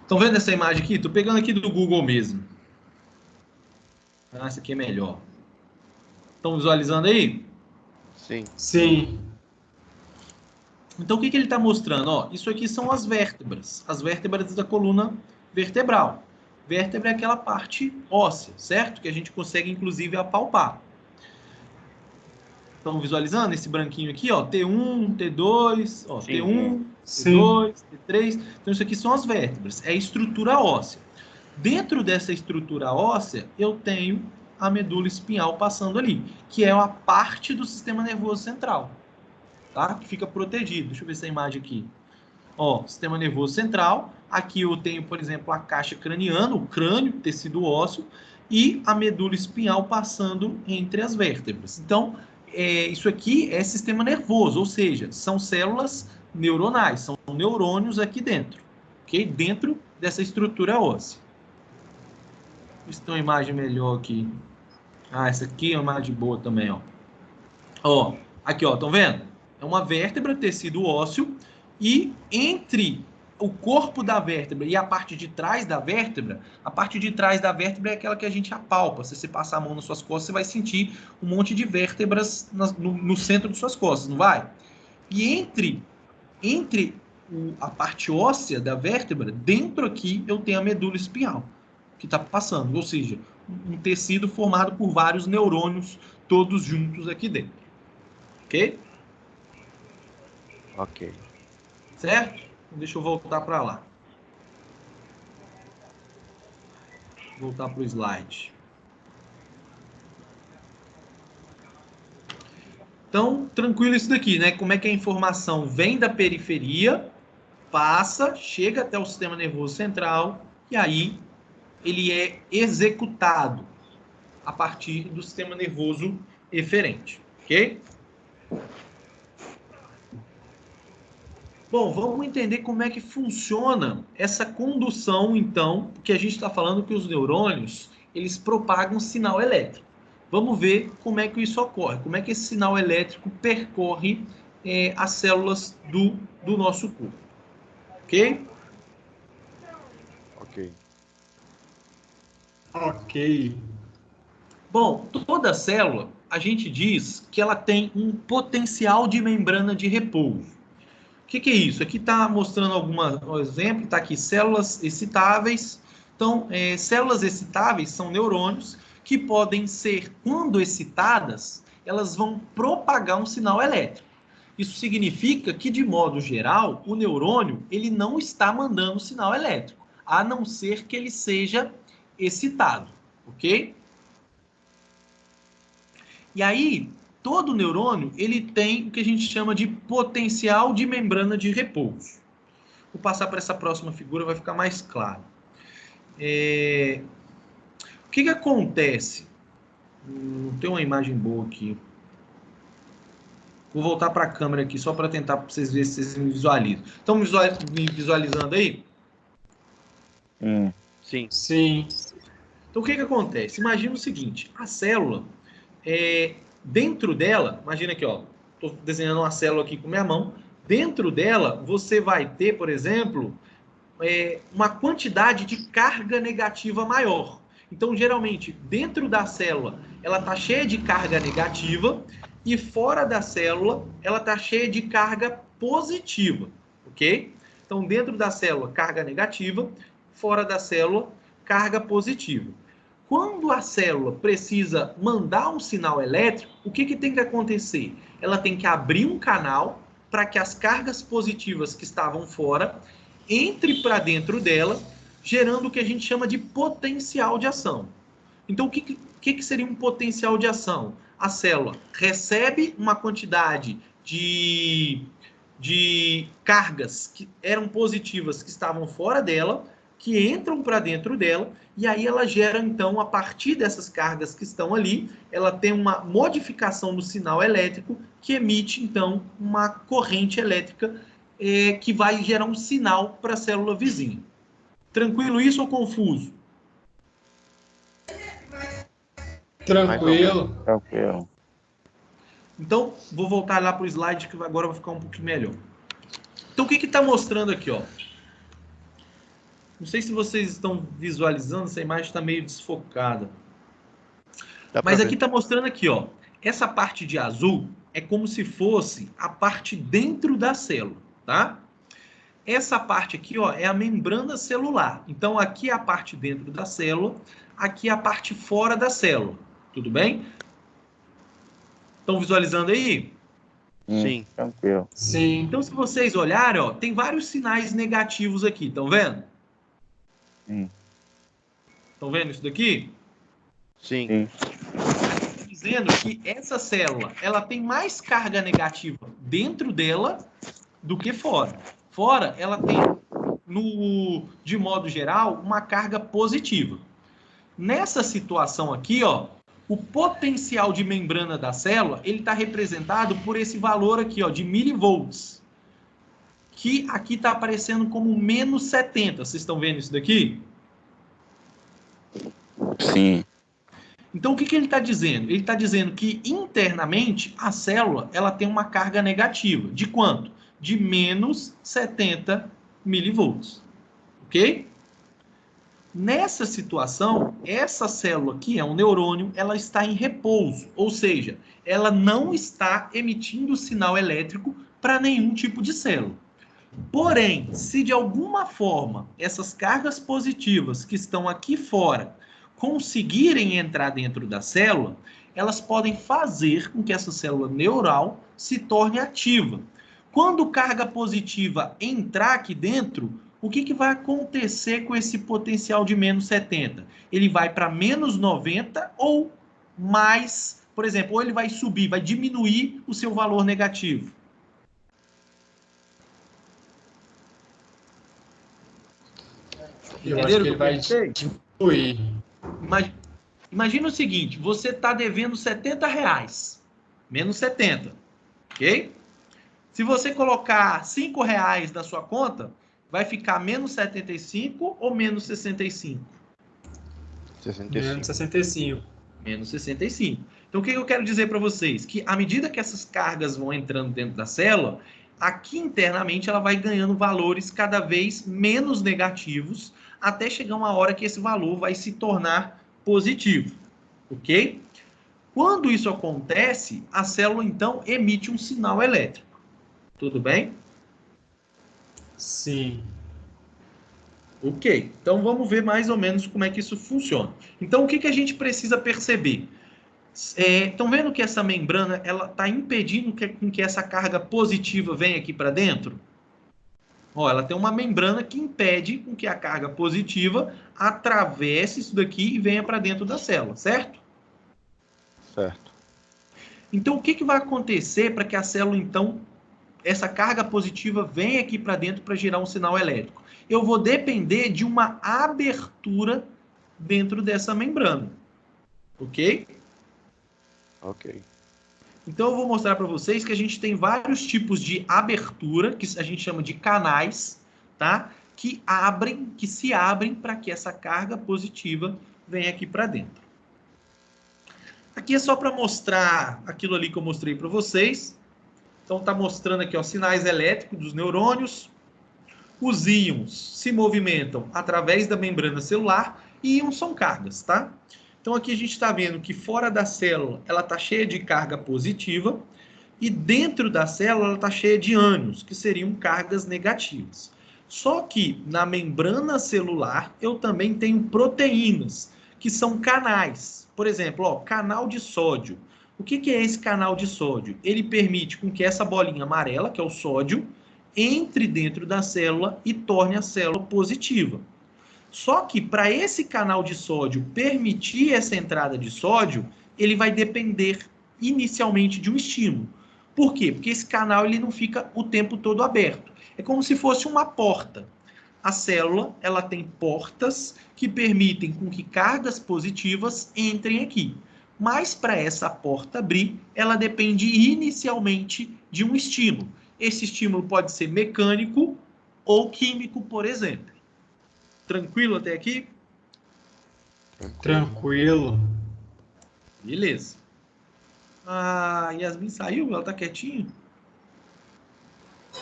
Estão vendo essa imagem aqui? Estou pegando aqui do Google mesmo. Ah, essa aqui é melhor. Estão visualizando aí? Sim. Sim. Então, o que ele está mostrando? Ó, isso aqui são as vértebras da coluna vertebral. Vértebra é aquela parte óssea, certo? Que a gente consegue, inclusive, apalpar. Estão visualizando esse branquinho aqui? Ó, T1, T2, ó, Sim. T1, Sim. T2, T3. Então, isso aqui são as vértebras. É a estrutura óssea. Dentro dessa estrutura óssea, eu tenho a medula espinhal passando ali, que é uma parte do sistema nervoso central, tá? Que fica protegido. Deixa eu ver essa imagem aqui. Ó, sistema nervoso central. Aqui eu tenho, por exemplo, a caixa craniana, o crânio, tecido ósseo, e a medula espinhal passando entre as vértebras. Então, isso aqui é sistema nervoso, ou seja, são células neuronais, são neurônios aqui dentro, ok? Dentro dessa estrutura óssea. Deixa eu ter uma imagem melhor aqui. Ah, essa aqui é uma imagem boa também, ó. Ó, aqui, ó, estão vendo? É uma vértebra, tecido ósseo, e entre o corpo da vértebra e a parte de trás da vértebra, a parte de trás da vértebra é aquela que a gente apalpa. Se você passar a mão nas suas costas, você vai sentir um monte de vértebras no centro de suas costas, não vai? E entre a parte óssea da vértebra, dentro aqui eu tenho a medula espinhal, que está passando, ou seja, um tecido formado por vários neurônios, todos juntos aqui dentro. Ok? Ok. Certo? Deixa eu voltar para lá. Voltar para o slide. Então, tranquilo isso daqui, né? Como é que a informação vem da periferia, passa, chega até o sistema nervoso central, e aí ele é executado a partir do sistema nervoso eferente, ok? Bom, vamos entender como é que funciona essa condução, então, porque a gente está falando que os neurônios, eles propagam sinal elétrico. Vamos ver como é que isso ocorre, como é que esse sinal elétrico percorre as células do nosso corpo, ok? Ok. Ok. Bom, toda célula, a gente diz que ela tem um potencial de membrana de repouso. O que é isso? Aqui está mostrando um exemplo, está aqui células excitáveis. Então, células excitáveis são neurônios que podem ser, quando excitadas, elas vão propagar um sinal elétrico. Isso significa que, de modo geral, o neurônio ele não está mandando sinal elétrico, a não ser que ele seja excitado, ok? E aí, todo neurônio ele tem o que a gente chama de potencial de membrana de repouso. Vou passar para essa próxima figura, vai ficar mais claro. O que acontece? Não tem uma imagem boa aqui. Vou voltar para a câmera aqui, só para tentar para vocês verem se vocês me visualizam. Estão me visualizando aí? Sim. Sim. Então, o que acontece? Imagina o seguinte, a célula, dentro dela, imagina aqui, ó, estou desenhando uma célula aqui com minha mão, dentro dela você vai ter, por exemplo, uma quantidade de carga negativa maior. Então, geralmente, dentro da célula, ela está cheia de carga negativa e fora da célula, ela está cheia de carga positiva, ok? Então, dentro da célula, carga negativa, fora da célula, carga positiva. Quando a célula precisa mandar um sinal elétrico, o que tem que acontecer? Ela tem que abrir um canal para que as cargas positivas que estavam fora entre para dentro dela, gerando o que a gente chama de potencial de ação. Então, o que seria um potencial de ação? A célula recebe uma quantidade de cargas que eram positivas que estavam fora dela, que entram para dentro dela, e aí ela gera, então, a partir dessas cargas que estão ali, ela tem uma modificação do sinal elétrico que emite, então, uma corrente elétrica que vai gerar um sinal para a célula vizinha. Tranquilo isso ou confuso? Tranquilo. Tranquilo. Então, vou voltar lá para o slide que agora vai ficar um pouquinho melhor. Então, o que está mostrando aqui, ó? Não sei se vocês estão visualizando, essa imagem está meio desfocada. Mas aqui está mostrando aqui, ó. Essa parte de azul é como se fosse a parte dentro da célula, tá? Essa parte aqui, ó, é a membrana celular. Então, aqui é a parte dentro da célula, aqui é a parte fora da célula. Tudo bem? Estão visualizando aí? Sim. Tranquilo. Sim. Então, se vocês olharem, ó, tem vários sinais negativos aqui. Estão vendo? Estão vendo isso daqui? Sim. Dizendo que essa célula, ela tem mais carga negativa dentro dela do que fora. Fora, ela tem, de modo geral, uma carga positiva. Nessa situação aqui, ó, o potencial de membrana da célula, ele está representado por esse valor aqui, ó, de milivolts, que aqui está aparecendo como menos 70. Vocês estão vendo isso daqui? Sim. Então, o que ele está dizendo? Ele está dizendo que, internamente, a célula ela tem uma carga negativa. De quanto? De menos 70 milivolts. Ok? Nessa situação, essa célula, que é um neurônio, ela está em repouso. Ou seja, ela não está emitindo sinal elétrico para nenhum tipo de célula. Porém, se de alguma forma essas cargas positivas que estão aqui fora conseguirem entrar dentro da célula, elas podem fazer com que essa célula neural se torne ativa. Quando carga positiva entrar aqui dentro, o que vai acontecer com esse potencial de menos 70? Ele vai para menos 90 ou mais por exemplo, ou ele vai subir, vai diminuir o seu valor negativo. Eu acho que ele vai diminuir. Imagina o seguinte, você está devendo R$70, menos 70, ok? Se você colocar R$5 na sua conta, vai ficar menos 75 ou menos 65? 65. Menos 65. Menos 65. Então, o que eu quero dizer para vocês? Que à medida que essas cargas vão entrando dentro da célula, aqui internamente ela vai ganhando valores cada vez menos negativos, até chegar uma hora que esse valor vai se tornar positivo, ok? Quando isso acontece, a célula, então, emite um sinal elétrico. Tudo bem? Sim. Ok, então vamos ver mais ou menos como é que isso funciona. Então, o que a gente precisa perceber? Estão vendo que essa membrana ela está impedindo que essa carga positiva venha aqui para dentro? Ó, ela tem uma membrana que impede com que a carga positiva atravesse isso daqui e venha para dentro da célula, certo? Certo. Então, o que vai acontecer para que a célula, então, essa carga positiva venha aqui para dentro para gerar um sinal elétrico? Eu vou depender de uma abertura dentro dessa membrana. Ok? Ok. Então, eu vou mostrar para vocês que a gente tem vários tipos de abertura, que a gente chama de canais, tá? Que se abrem para que essa carga positiva venha aqui para dentro. Aqui é só para mostrar aquilo ali que eu mostrei para vocês. Então, está mostrando aqui, ó, sinais elétricos dos neurônios. Os íons se movimentam através da membrana celular e íons são cargas, tá? Então, aqui a gente está vendo que fora da célula ela está cheia de carga positiva e dentro da célula ela está cheia de ânions, que seriam cargas negativas. Só que na membrana celular eu também tenho proteínas, que são canais. Por exemplo, ó, canal de sódio. O que é esse canal de sódio? Ele permite com que essa bolinha amarela, que é o sódio, entre dentro da célula e torne a célula positiva. Só que para esse canal de sódio permitir essa entrada de sódio, ele vai depender inicialmente de um estímulo. Por quê? Porque esse canal ele não fica o tempo todo aberto. É como se fosse uma porta. A célula ela tem portas que permitem com que cargas positivas entrem aqui. Mas para essa porta abrir, ela depende inicialmente de um estímulo. Esse estímulo pode ser mecânico ou químico, por exemplo. Tranquilo até aqui? Tranquilo. Beleza. A Yasmin saiu? Ela tá quietinha?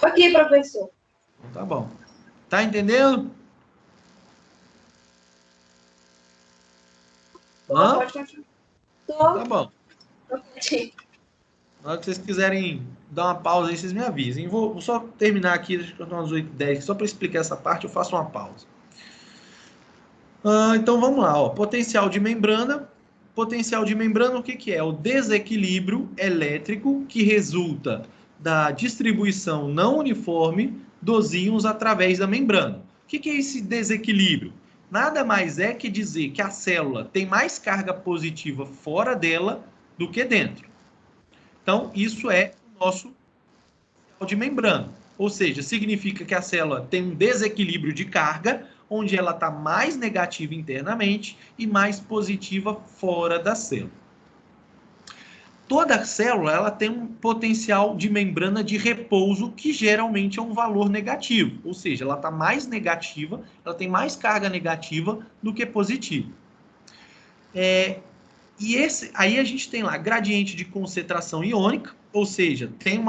Aqui, professor. Tá bom. Tá entendendo? Hã? Pode continuar. Tá bom. Sim. Na hora que vocês quiserem dar uma pausa aí, vocês me avisem. Vou só terminar aqui, deixa eu dar umas 8h10, só para explicar essa parte, eu faço uma pausa. Então vamos lá, ó. Potencial de membrana. Potencial de membrana, o que é? O desequilíbrio elétrico que resulta da distribuição não uniforme dos íons através da membrana. O que é esse desequilíbrio? Nada mais é que dizer que a célula tem mais carga positiva fora dela do que dentro. Então, isso é o nosso potencial de membrana. Ou seja, significa que a célula tem um desequilíbrio de carga, onde ela está mais negativa internamente e mais positiva fora da célula. Toda célula ela tem um potencial de membrana de repouso que geralmente é um valor negativo, ou seja, ela está mais negativa, ela tem mais carga negativa do que positiva. Aí a gente tem lá gradiente de concentração iônica, ou seja, tem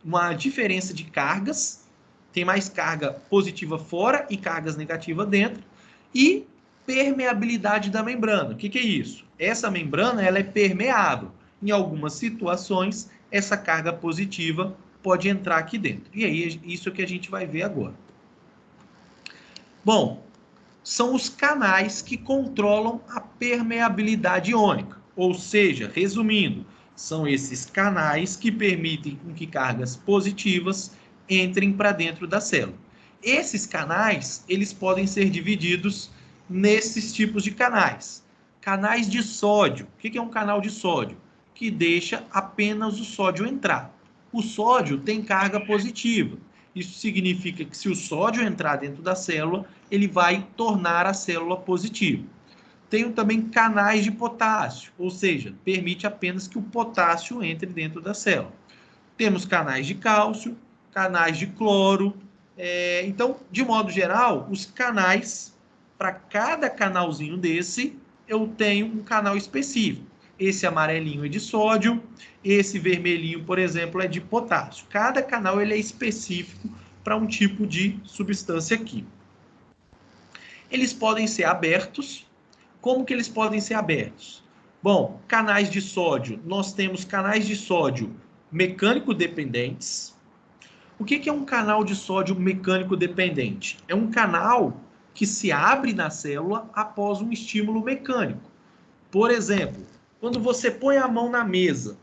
uma diferença de cargas, tem mais carga positiva fora e cargas negativas dentro, e permeabilidade da membrana. O que é isso? Essa membrana ela é permeável. Em algumas situações, essa carga positiva pode entrar aqui dentro. E aí, isso é o que a gente vai ver agora. Bom, são os canais que controlam a permeabilidade iônica. Ou seja, resumindo, são esses canais que permitem que cargas positivas entrem para dentro da célula. Esses canais, eles podem ser divididos nesses tipos de canais. Canais de sódio. O que é um canal de sódio? que deixa apenas o sódio entrar. O sódio tem carga positiva. Isso significa que se o sódio entrar dentro da célula, ele vai tornar a célula positiva. Tenho também canais de potássio, ou seja, permite apenas que o potássio entre dentro da célula. Temos canais de cálcio, canais de cloro. Então, de modo geral, os canais, para cada canalzinho desse, eu tenho um canal específico. Esse amarelinho é de sódio, esse vermelhinho, por exemplo, é de potássio. Cada canal ele é específico para um tipo de substância química. Eles podem ser abertos. Como que eles podem ser abertos? Bom, canais de sódio. Nós temos canais de sódio mecânico dependentes. O que é um canal de sódio mecânico dependente? É um canal que se abre na célula após um estímulo mecânico. Por exemplo, quando você põe a mão na mesa,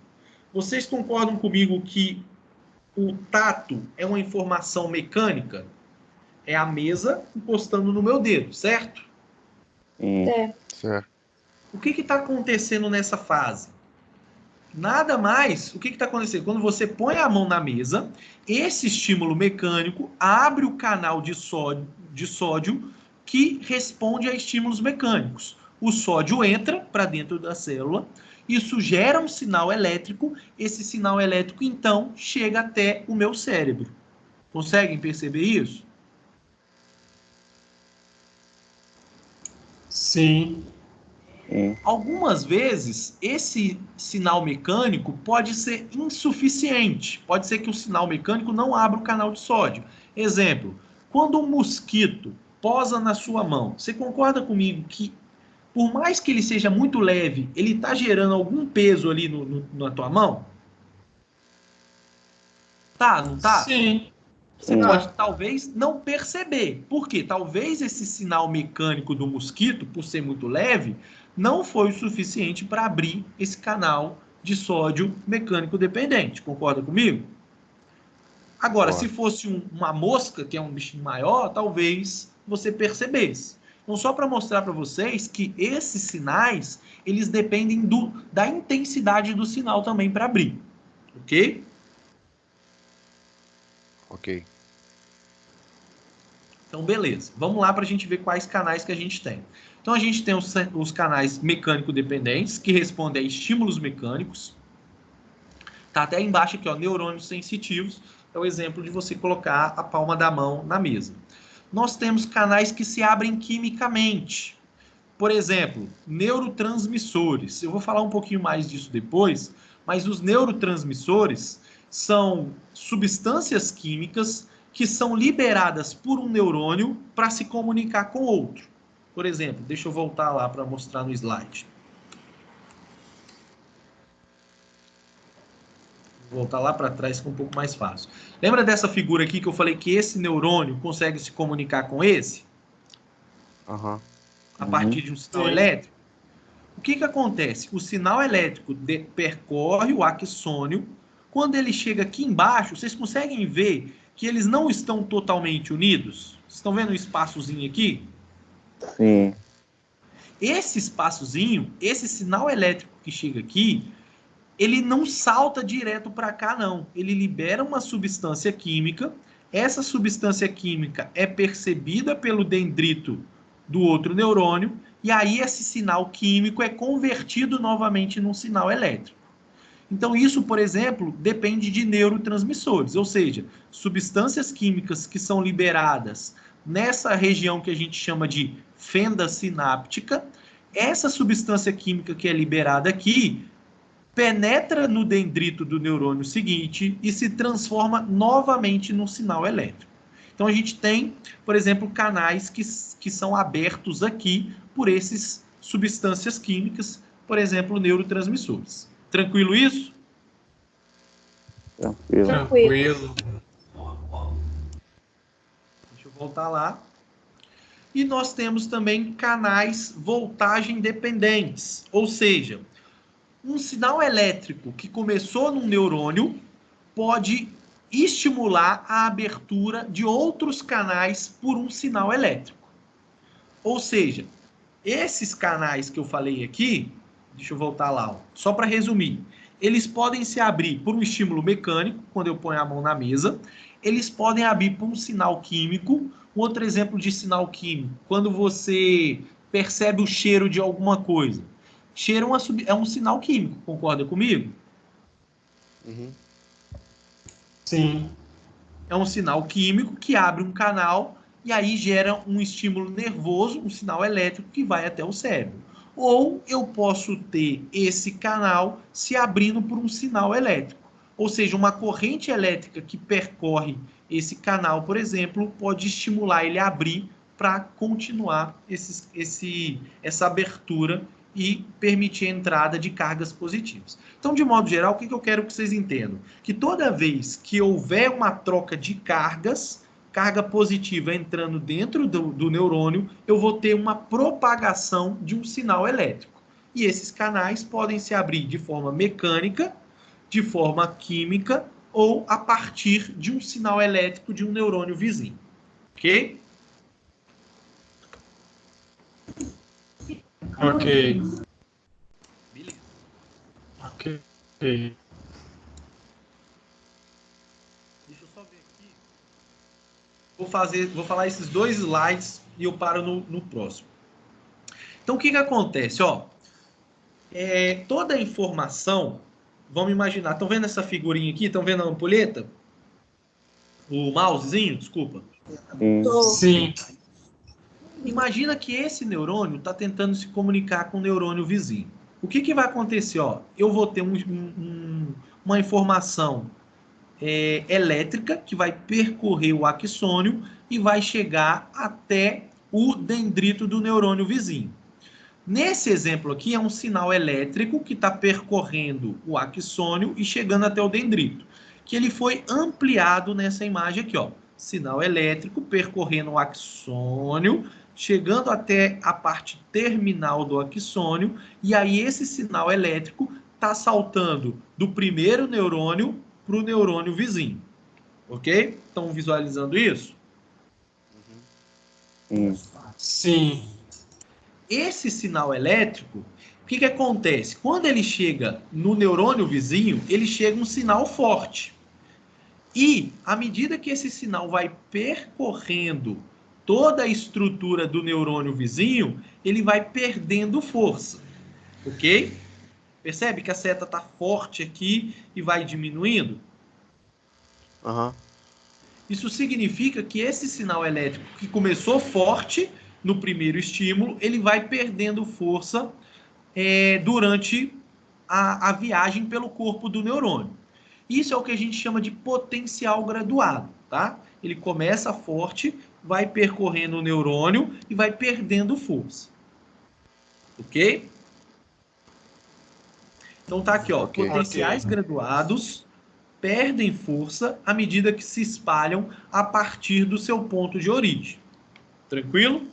vocês concordam comigo que o tato é uma informação mecânica? É a mesa encostando no meu dedo, certo? Certo. O que está acontecendo nessa fase? Nada mais, o que está acontecendo? Quando você põe a mão na mesa, esse estímulo mecânico abre o canal de sódio que responde a estímulos mecânicos. O sódio entra para dentro da célula, isso gera um sinal elétrico, esse sinal elétrico, então, chega até o meu cérebro. Conseguem perceber isso? Sim. Algumas vezes, esse sinal mecânico pode ser insuficiente. Pode ser que o sinal mecânico não abra o canal de sódio. Exemplo, quando um mosquito posa na sua mão, você concorda comigo que, por mais que ele seja muito leve, ele está gerando algum peso ali na tua mão? Tá, não tá? Sim. Você pode, talvez, não perceber. Por quê? Talvez esse sinal mecânico do mosquito, por ser muito leve, não foi o suficiente para abrir esse canal de sódio mecânico dependente. Concorda comigo? Agora, se fosse uma mosca, que é um bichinho maior, talvez você percebesse. Então, só para mostrar para vocês que esses sinais, eles dependem da intensidade do sinal também para abrir. Ok? Ok. Então, beleza. Vamos lá para a gente ver quais canais que a gente tem. Então, a gente tem os canais mecânico-dependentes, que respondem a estímulos mecânicos. Tá até embaixo aqui, ó, neurônios sensitivos. É o exemplo de você colocar a palma da mão na mesa. Nós temos canais que se abrem quimicamente. Por exemplo, neurotransmissores. Eu vou falar um pouquinho mais disso depois, mas os neurotransmissores são substâncias químicas que são liberadas por um neurônio para se comunicar com outro. Por exemplo, deixa eu voltar lá para mostrar no slide. Vou voltar lá para trás que é um pouco mais fácil. Lembra dessa figura aqui que eu falei que esse neurônio consegue se comunicar com esse? A partir de um sinal elétrico? O que acontece? O sinal elétrico percorre o axônio. Quando ele chega aqui embaixo, vocês conseguem ver que eles não estão totalmente unidos? Vocês estão vendo o espaçozinho aqui? Sim. Esse espaçozinho, esse sinal elétrico que chega aqui, ele não salta direto para cá, não. Ele libera uma substância química. Essa substância química é percebida pelo dendrito do outro neurônio, e aí esse sinal químico é convertido novamente num sinal elétrico. Então, isso, por exemplo, depende de neurotransmissores, ou seja, substâncias químicas que são liberadas nessa região que a gente chama de fenda sináptica. Essa substância química que é liberada aqui penetra no dendrito do neurônio seguinte e se transforma novamente num sinal elétrico. Então, a gente tem, por exemplo, canais que são abertos aqui por essas substâncias químicas, por exemplo, neurotransmissores. Tranquilo isso? Tranquilo. Deixa eu voltar lá. E nós temos também canais voltagem dependentes, ou seja, um sinal elétrico que começou num neurônio pode estimular a abertura de outros canais por um sinal elétrico. Ou seja, esses canais que eu falei aqui, deixa eu voltar lá, ó, só para resumir. eles podem se abrir por um estímulo mecânico, quando eu ponho a mão na mesa. Eles podem abrir por um sinal químico. Um outro exemplo de sinal químico, quando você percebe o cheiro de alguma coisa. Cheiro é um sinal químico, concorda comigo? Uhum. Sim. É um sinal químico que abre um canal e aí gera um estímulo nervoso, um sinal elétrico que vai até o cérebro. Ou eu posso ter esse canal se abrindo por um sinal elétrico. Ou seja, uma corrente elétrica que percorre esse canal, por exemplo, pode estimular ele a abrir para continuar essa abertura e permitir a entrada de cargas positivas. Então, de modo geral, o que eu quero que vocês entendam? Que toda vez que houver uma troca de cargas, carga positiva entrando dentro do neurônio, eu vou ter uma propagação de um sinal elétrico. E esses canais podem se abrir de forma mecânica, de forma química ou a partir de um sinal elétrico de um neurônio vizinho. Ok? Ok. Beleza. Ok. Deixa eu só ver aqui. Vou falar esses 2 slides e eu paro no próximo. Então, o que acontece? Toda a informação, vamos imaginar, estão vendo essa figurinha aqui? Estão vendo a ampulheta? O mousezinho, desculpa. Sim. Imagina que esse neurônio está tentando se comunicar com o neurônio vizinho. O que vai acontecer? Eu vou ter uma informação elétrica que vai percorrer o axônio e vai chegar até o dendrito do neurônio vizinho. Nesse exemplo aqui, é um sinal elétrico que está percorrendo o axônio e chegando até o dendrito, que ele foi ampliado nessa imagem aqui, ó. Sinal elétrico percorrendo o axônio, chegando até a parte terminal do axônio, e aí esse sinal elétrico está saltando do primeiro neurônio para o neurônio vizinho. Ok? Estão visualizando isso? Sim. Esse sinal elétrico, o que acontece? Quando ele chega no neurônio vizinho, ele chega um sinal forte. E, à medida que esse sinal vai percorrendo toda a estrutura do neurônio vizinho, ele vai perdendo força. Ok? Percebe que a seta está forte aqui e vai diminuindo? Aham. Isso significa que esse sinal elétrico que começou forte no primeiro estímulo, ele vai perdendo força durante a viagem pelo corpo do neurônio. Isso é o que a gente chama de potencial graduado, tá? Ele começa forte, vai percorrendo o neurônio e vai perdendo força. Ok? Então tá aqui, ó. Ok. Potenciais graduados perdem força à medida que se espalham a partir do seu ponto de origem. Tranquilo?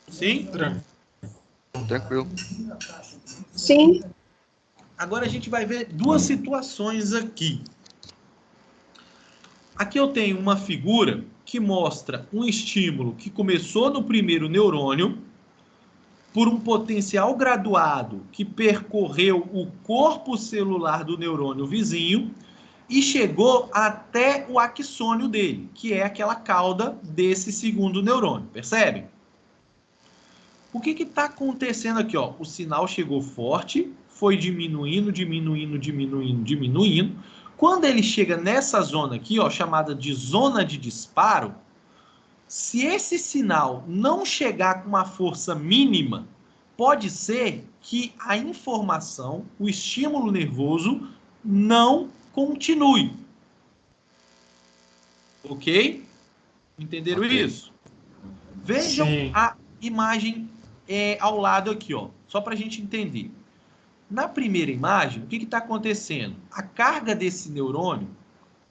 Sim? Tranquilo. Sim. Agora a gente vai ver 2 situações aqui. Aqui eu tenho uma figura que mostra um estímulo que começou no primeiro neurônio, por um potencial graduado que percorreu o corpo celular do neurônio vizinho e chegou até o axônio dele, que é aquela cauda desse segundo neurônio, percebe? O que está acontecendo aqui? Ó? O sinal chegou forte, foi diminuindo. Quando ele chega nessa zona aqui, ó, chamada de zona de disparo, se esse sinal não chegar com uma força mínima, pode ser que a informação, o estímulo nervoso, não continue. Ok? Entenderam isso? Vejam Sim. a imagem ao lado aqui, ó, só para a gente entender. Na primeira imagem, o que está acontecendo? A carga desse neurônio,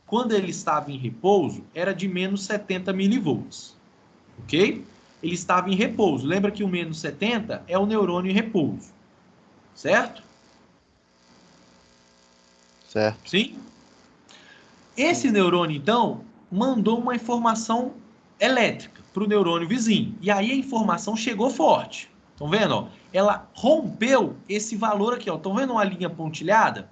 quando ele estava em repouso, era de menos 70 milivolts. Ok? Ele estava em repouso. Lembra que o menos 70 é o neurônio em repouso. Certo? Certo. Sim? Esse neurônio, então, mandou uma informação elétrica para o neurônio vizinho. E aí a informação chegou forte. Estão vendo? Ó? Ela rompeu esse valor aqui. Estão vendo uma linha pontilhada?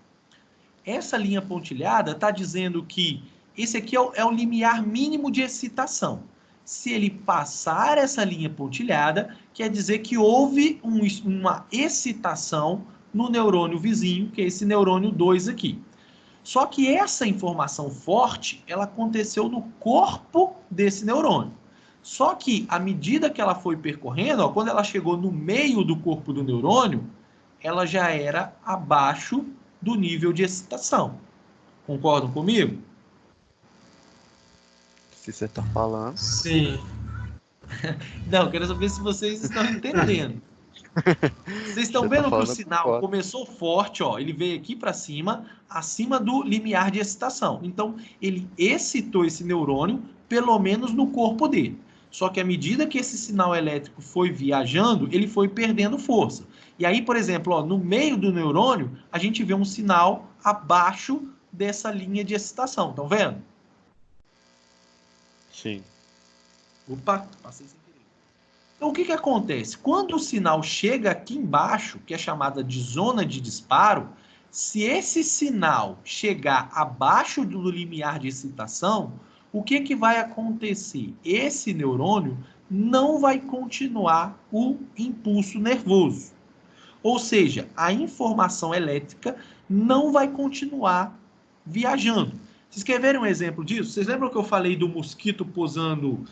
Essa linha pontilhada está dizendo que esse aqui é o limiar mínimo de excitação. Se ele passar essa linha pontilhada, quer dizer que houve uma excitação no neurônio vizinho, que é esse neurônio 2 aqui. Só que essa informação forte, ela aconteceu no corpo desse neurônio. Só que, à medida que ela foi percorrendo, ó, quando ela chegou no meio do corpo do neurônio, ela já era abaixo do nível de excitação. Concordam comigo? Se você tá falando. Sim. Não, eu quero saber se vocês estão entendendo. Vocês estão vendo que o sinal começou forte, ó, ele veio aqui para cima, acima do limiar de excitação. Então, ele excitou esse neurônio, pelo menos no corpo dele. Só que à medida que esse sinal elétrico foi viajando, ele foi perdendo força. E aí, por exemplo, ó, no meio do neurônio, a gente vê um sinal abaixo dessa linha de excitação. Estão vendo? Sim. Opa, passei sem querer. Então, o que acontece? Quando o sinal chega aqui embaixo, que é chamada de zona de disparo, se esse sinal chegar abaixo do limiar de excitação, o que vai acontecer? Esse neurônio não vai continuar o impulso nervoso. Ou seja, a informação elétrica não vai continuar viajando. Vocês querem ver um exemplo disso? Vocês lembram que eu falei do mosquito pousando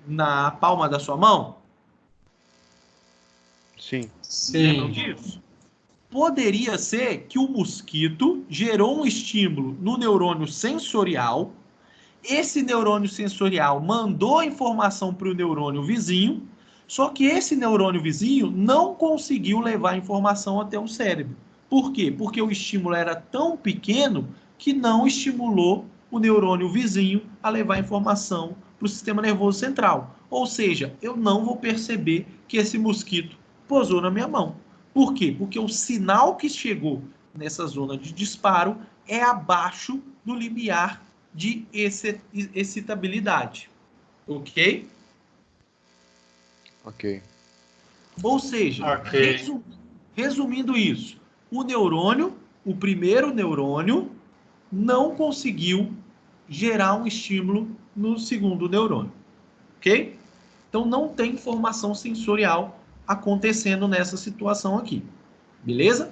na palma da sua mão? Sim. Lembram disso? Poderia ser que o mosquito gerou um estímulo no neurônio sensorial. Esse neurônio sensorial mandou a informação para o neurônio vizinho, só que esse neurônio vizinho não conseguiu levar a informação até o cérebro. Por quê? Porque o estímulo era tão pequeno que não estimulou o neurônio vizinho a levar a informação para o sistema nervoso central. Ou seja, eu não vou perceber que esse mosquito pousou na minha mão. Por quê? Porque o sinal que chegou nessa zona de disparo é abaixo do limiar de excitabilidade. Ok? Ok. Ou seja, resumindo isso, o neurônio, o primeiro neurônio, não conseguiu gerar um estímulo no segundo neurônio. Ok? Então, não tem informação sensorial acontecendo nessa situação aqui. Beleza?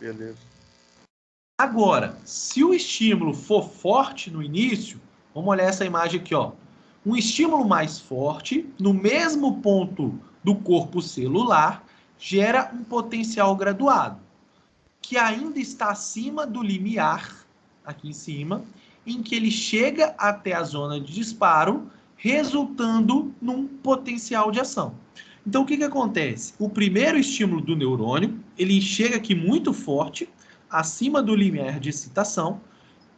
Beleza. Agora, se o estímulo for forte no início, vamos olhar essa imagem aqui, ó. Um estímulo mais forte, no mesmo ponto do corpo celular, gera um potencial graduado, que ainda está acima do limiar, aqui em cima, em que ele chega até a zona de disparo, resultando num potencial de ação. Então, o que acontece? O primeiro estímulo do neurônio, ele chega aqui muito forte, acima do limiar de excitação,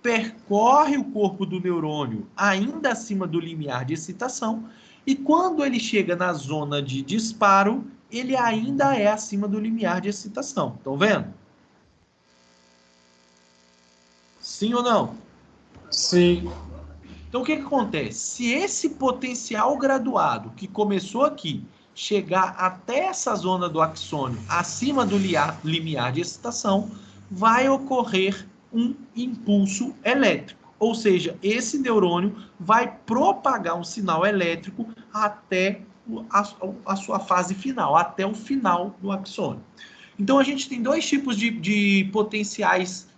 percorre o corpo do neurônio ainda acima do limiar de excitação, e quando ele chega na zona de disparo, ele ainda é acima do limiar de excitação. Estão vendo? Sim ou não? Sim. Então, o que acontece? Se esse potencial graduado que começou aqui chegar até essa zona do axônio, acima do limiar de excitação, vai ocorrer um impulso elétrico. Ou seja, esse neurônio vai propagar um sinal elétrico até a sua fase final, até o final do axônio. Então, a gente tem dois tipos de potenciais.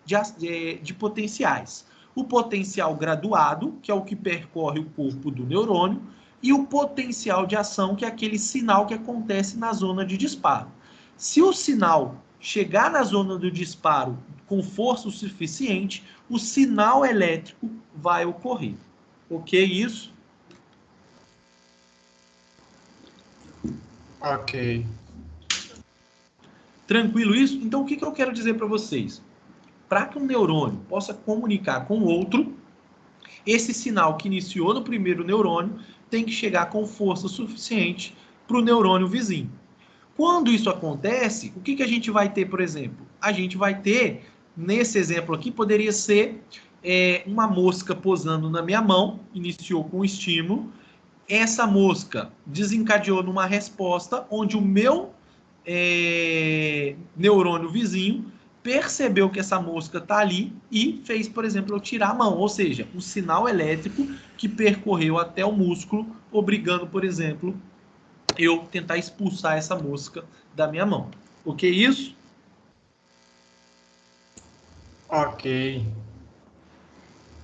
O potencial graduado, que é o que percorre o corpo do neurônio, e o potencial de ação, que é aquele sinal que acontece na zona de disparo. Se o sinal chegar na zona do disparo com força o suficiente, o sinal elétrico vai ocorrer. Ok isso? Ok. Tranquilo isso? Então, o que eu quero dizer para vocês? Para que um neurônio possa comunicar com o outro, esse sinal que iniciou no primeiro neurônio tem que chegar com força suficiente para o neurônio vizinho. Quando isso acontece, o que a gente vai ter, por exemplo? A gente vai ter, nesse exemplo aqui, poderia ser uma mosca pousando na minha mão, iniciou com estímulo, essa mosca desencadeou numa resposta onde o meu neurônio vizinho percebeu que essa mosca está ali e fez, por exemplo, eu tirar a mão. Ou seja, um sinal elétrico que percorreu até o músculo, obrigando, por exemplo, eu tentar expulsar essa mosca da minha mão. Ok isso? Ok.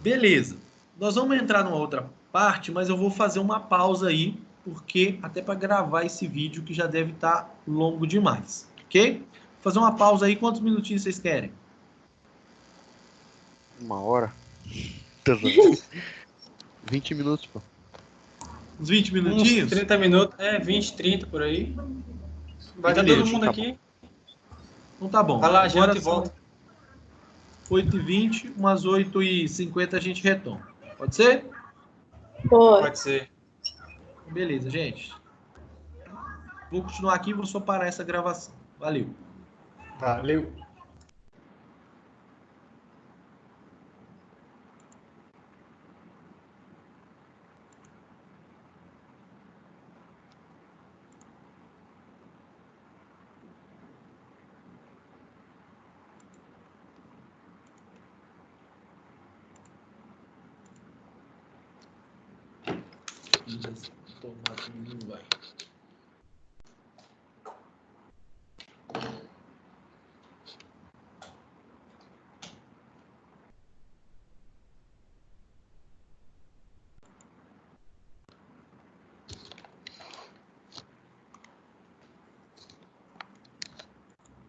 Beleza. Nós vamos entrar numa outra parte, mas eu vou fazer uma pausa aí, porque até para gravar esse vídeo que já deve estar longo demais, ok? Vou fazer uma pausa aí. Quantos minutinhos vocês querem? 1 hora? 20 minutos, pô. Uns 20 Uns minutinhos? 30 minutos, 20, 30 por aí. Vai estar Beleza, todo mundo tá aqui. Então tá bom. Vai lá, Agora janta e são volta. 8h20, umas 8h50 a gente retoma. Pode ser? Pode. Pode ser. Beleza, gente. Vou continuar aqui e vou só parar essa gravação. Valeu. Valeu. Tomar comigo não vai.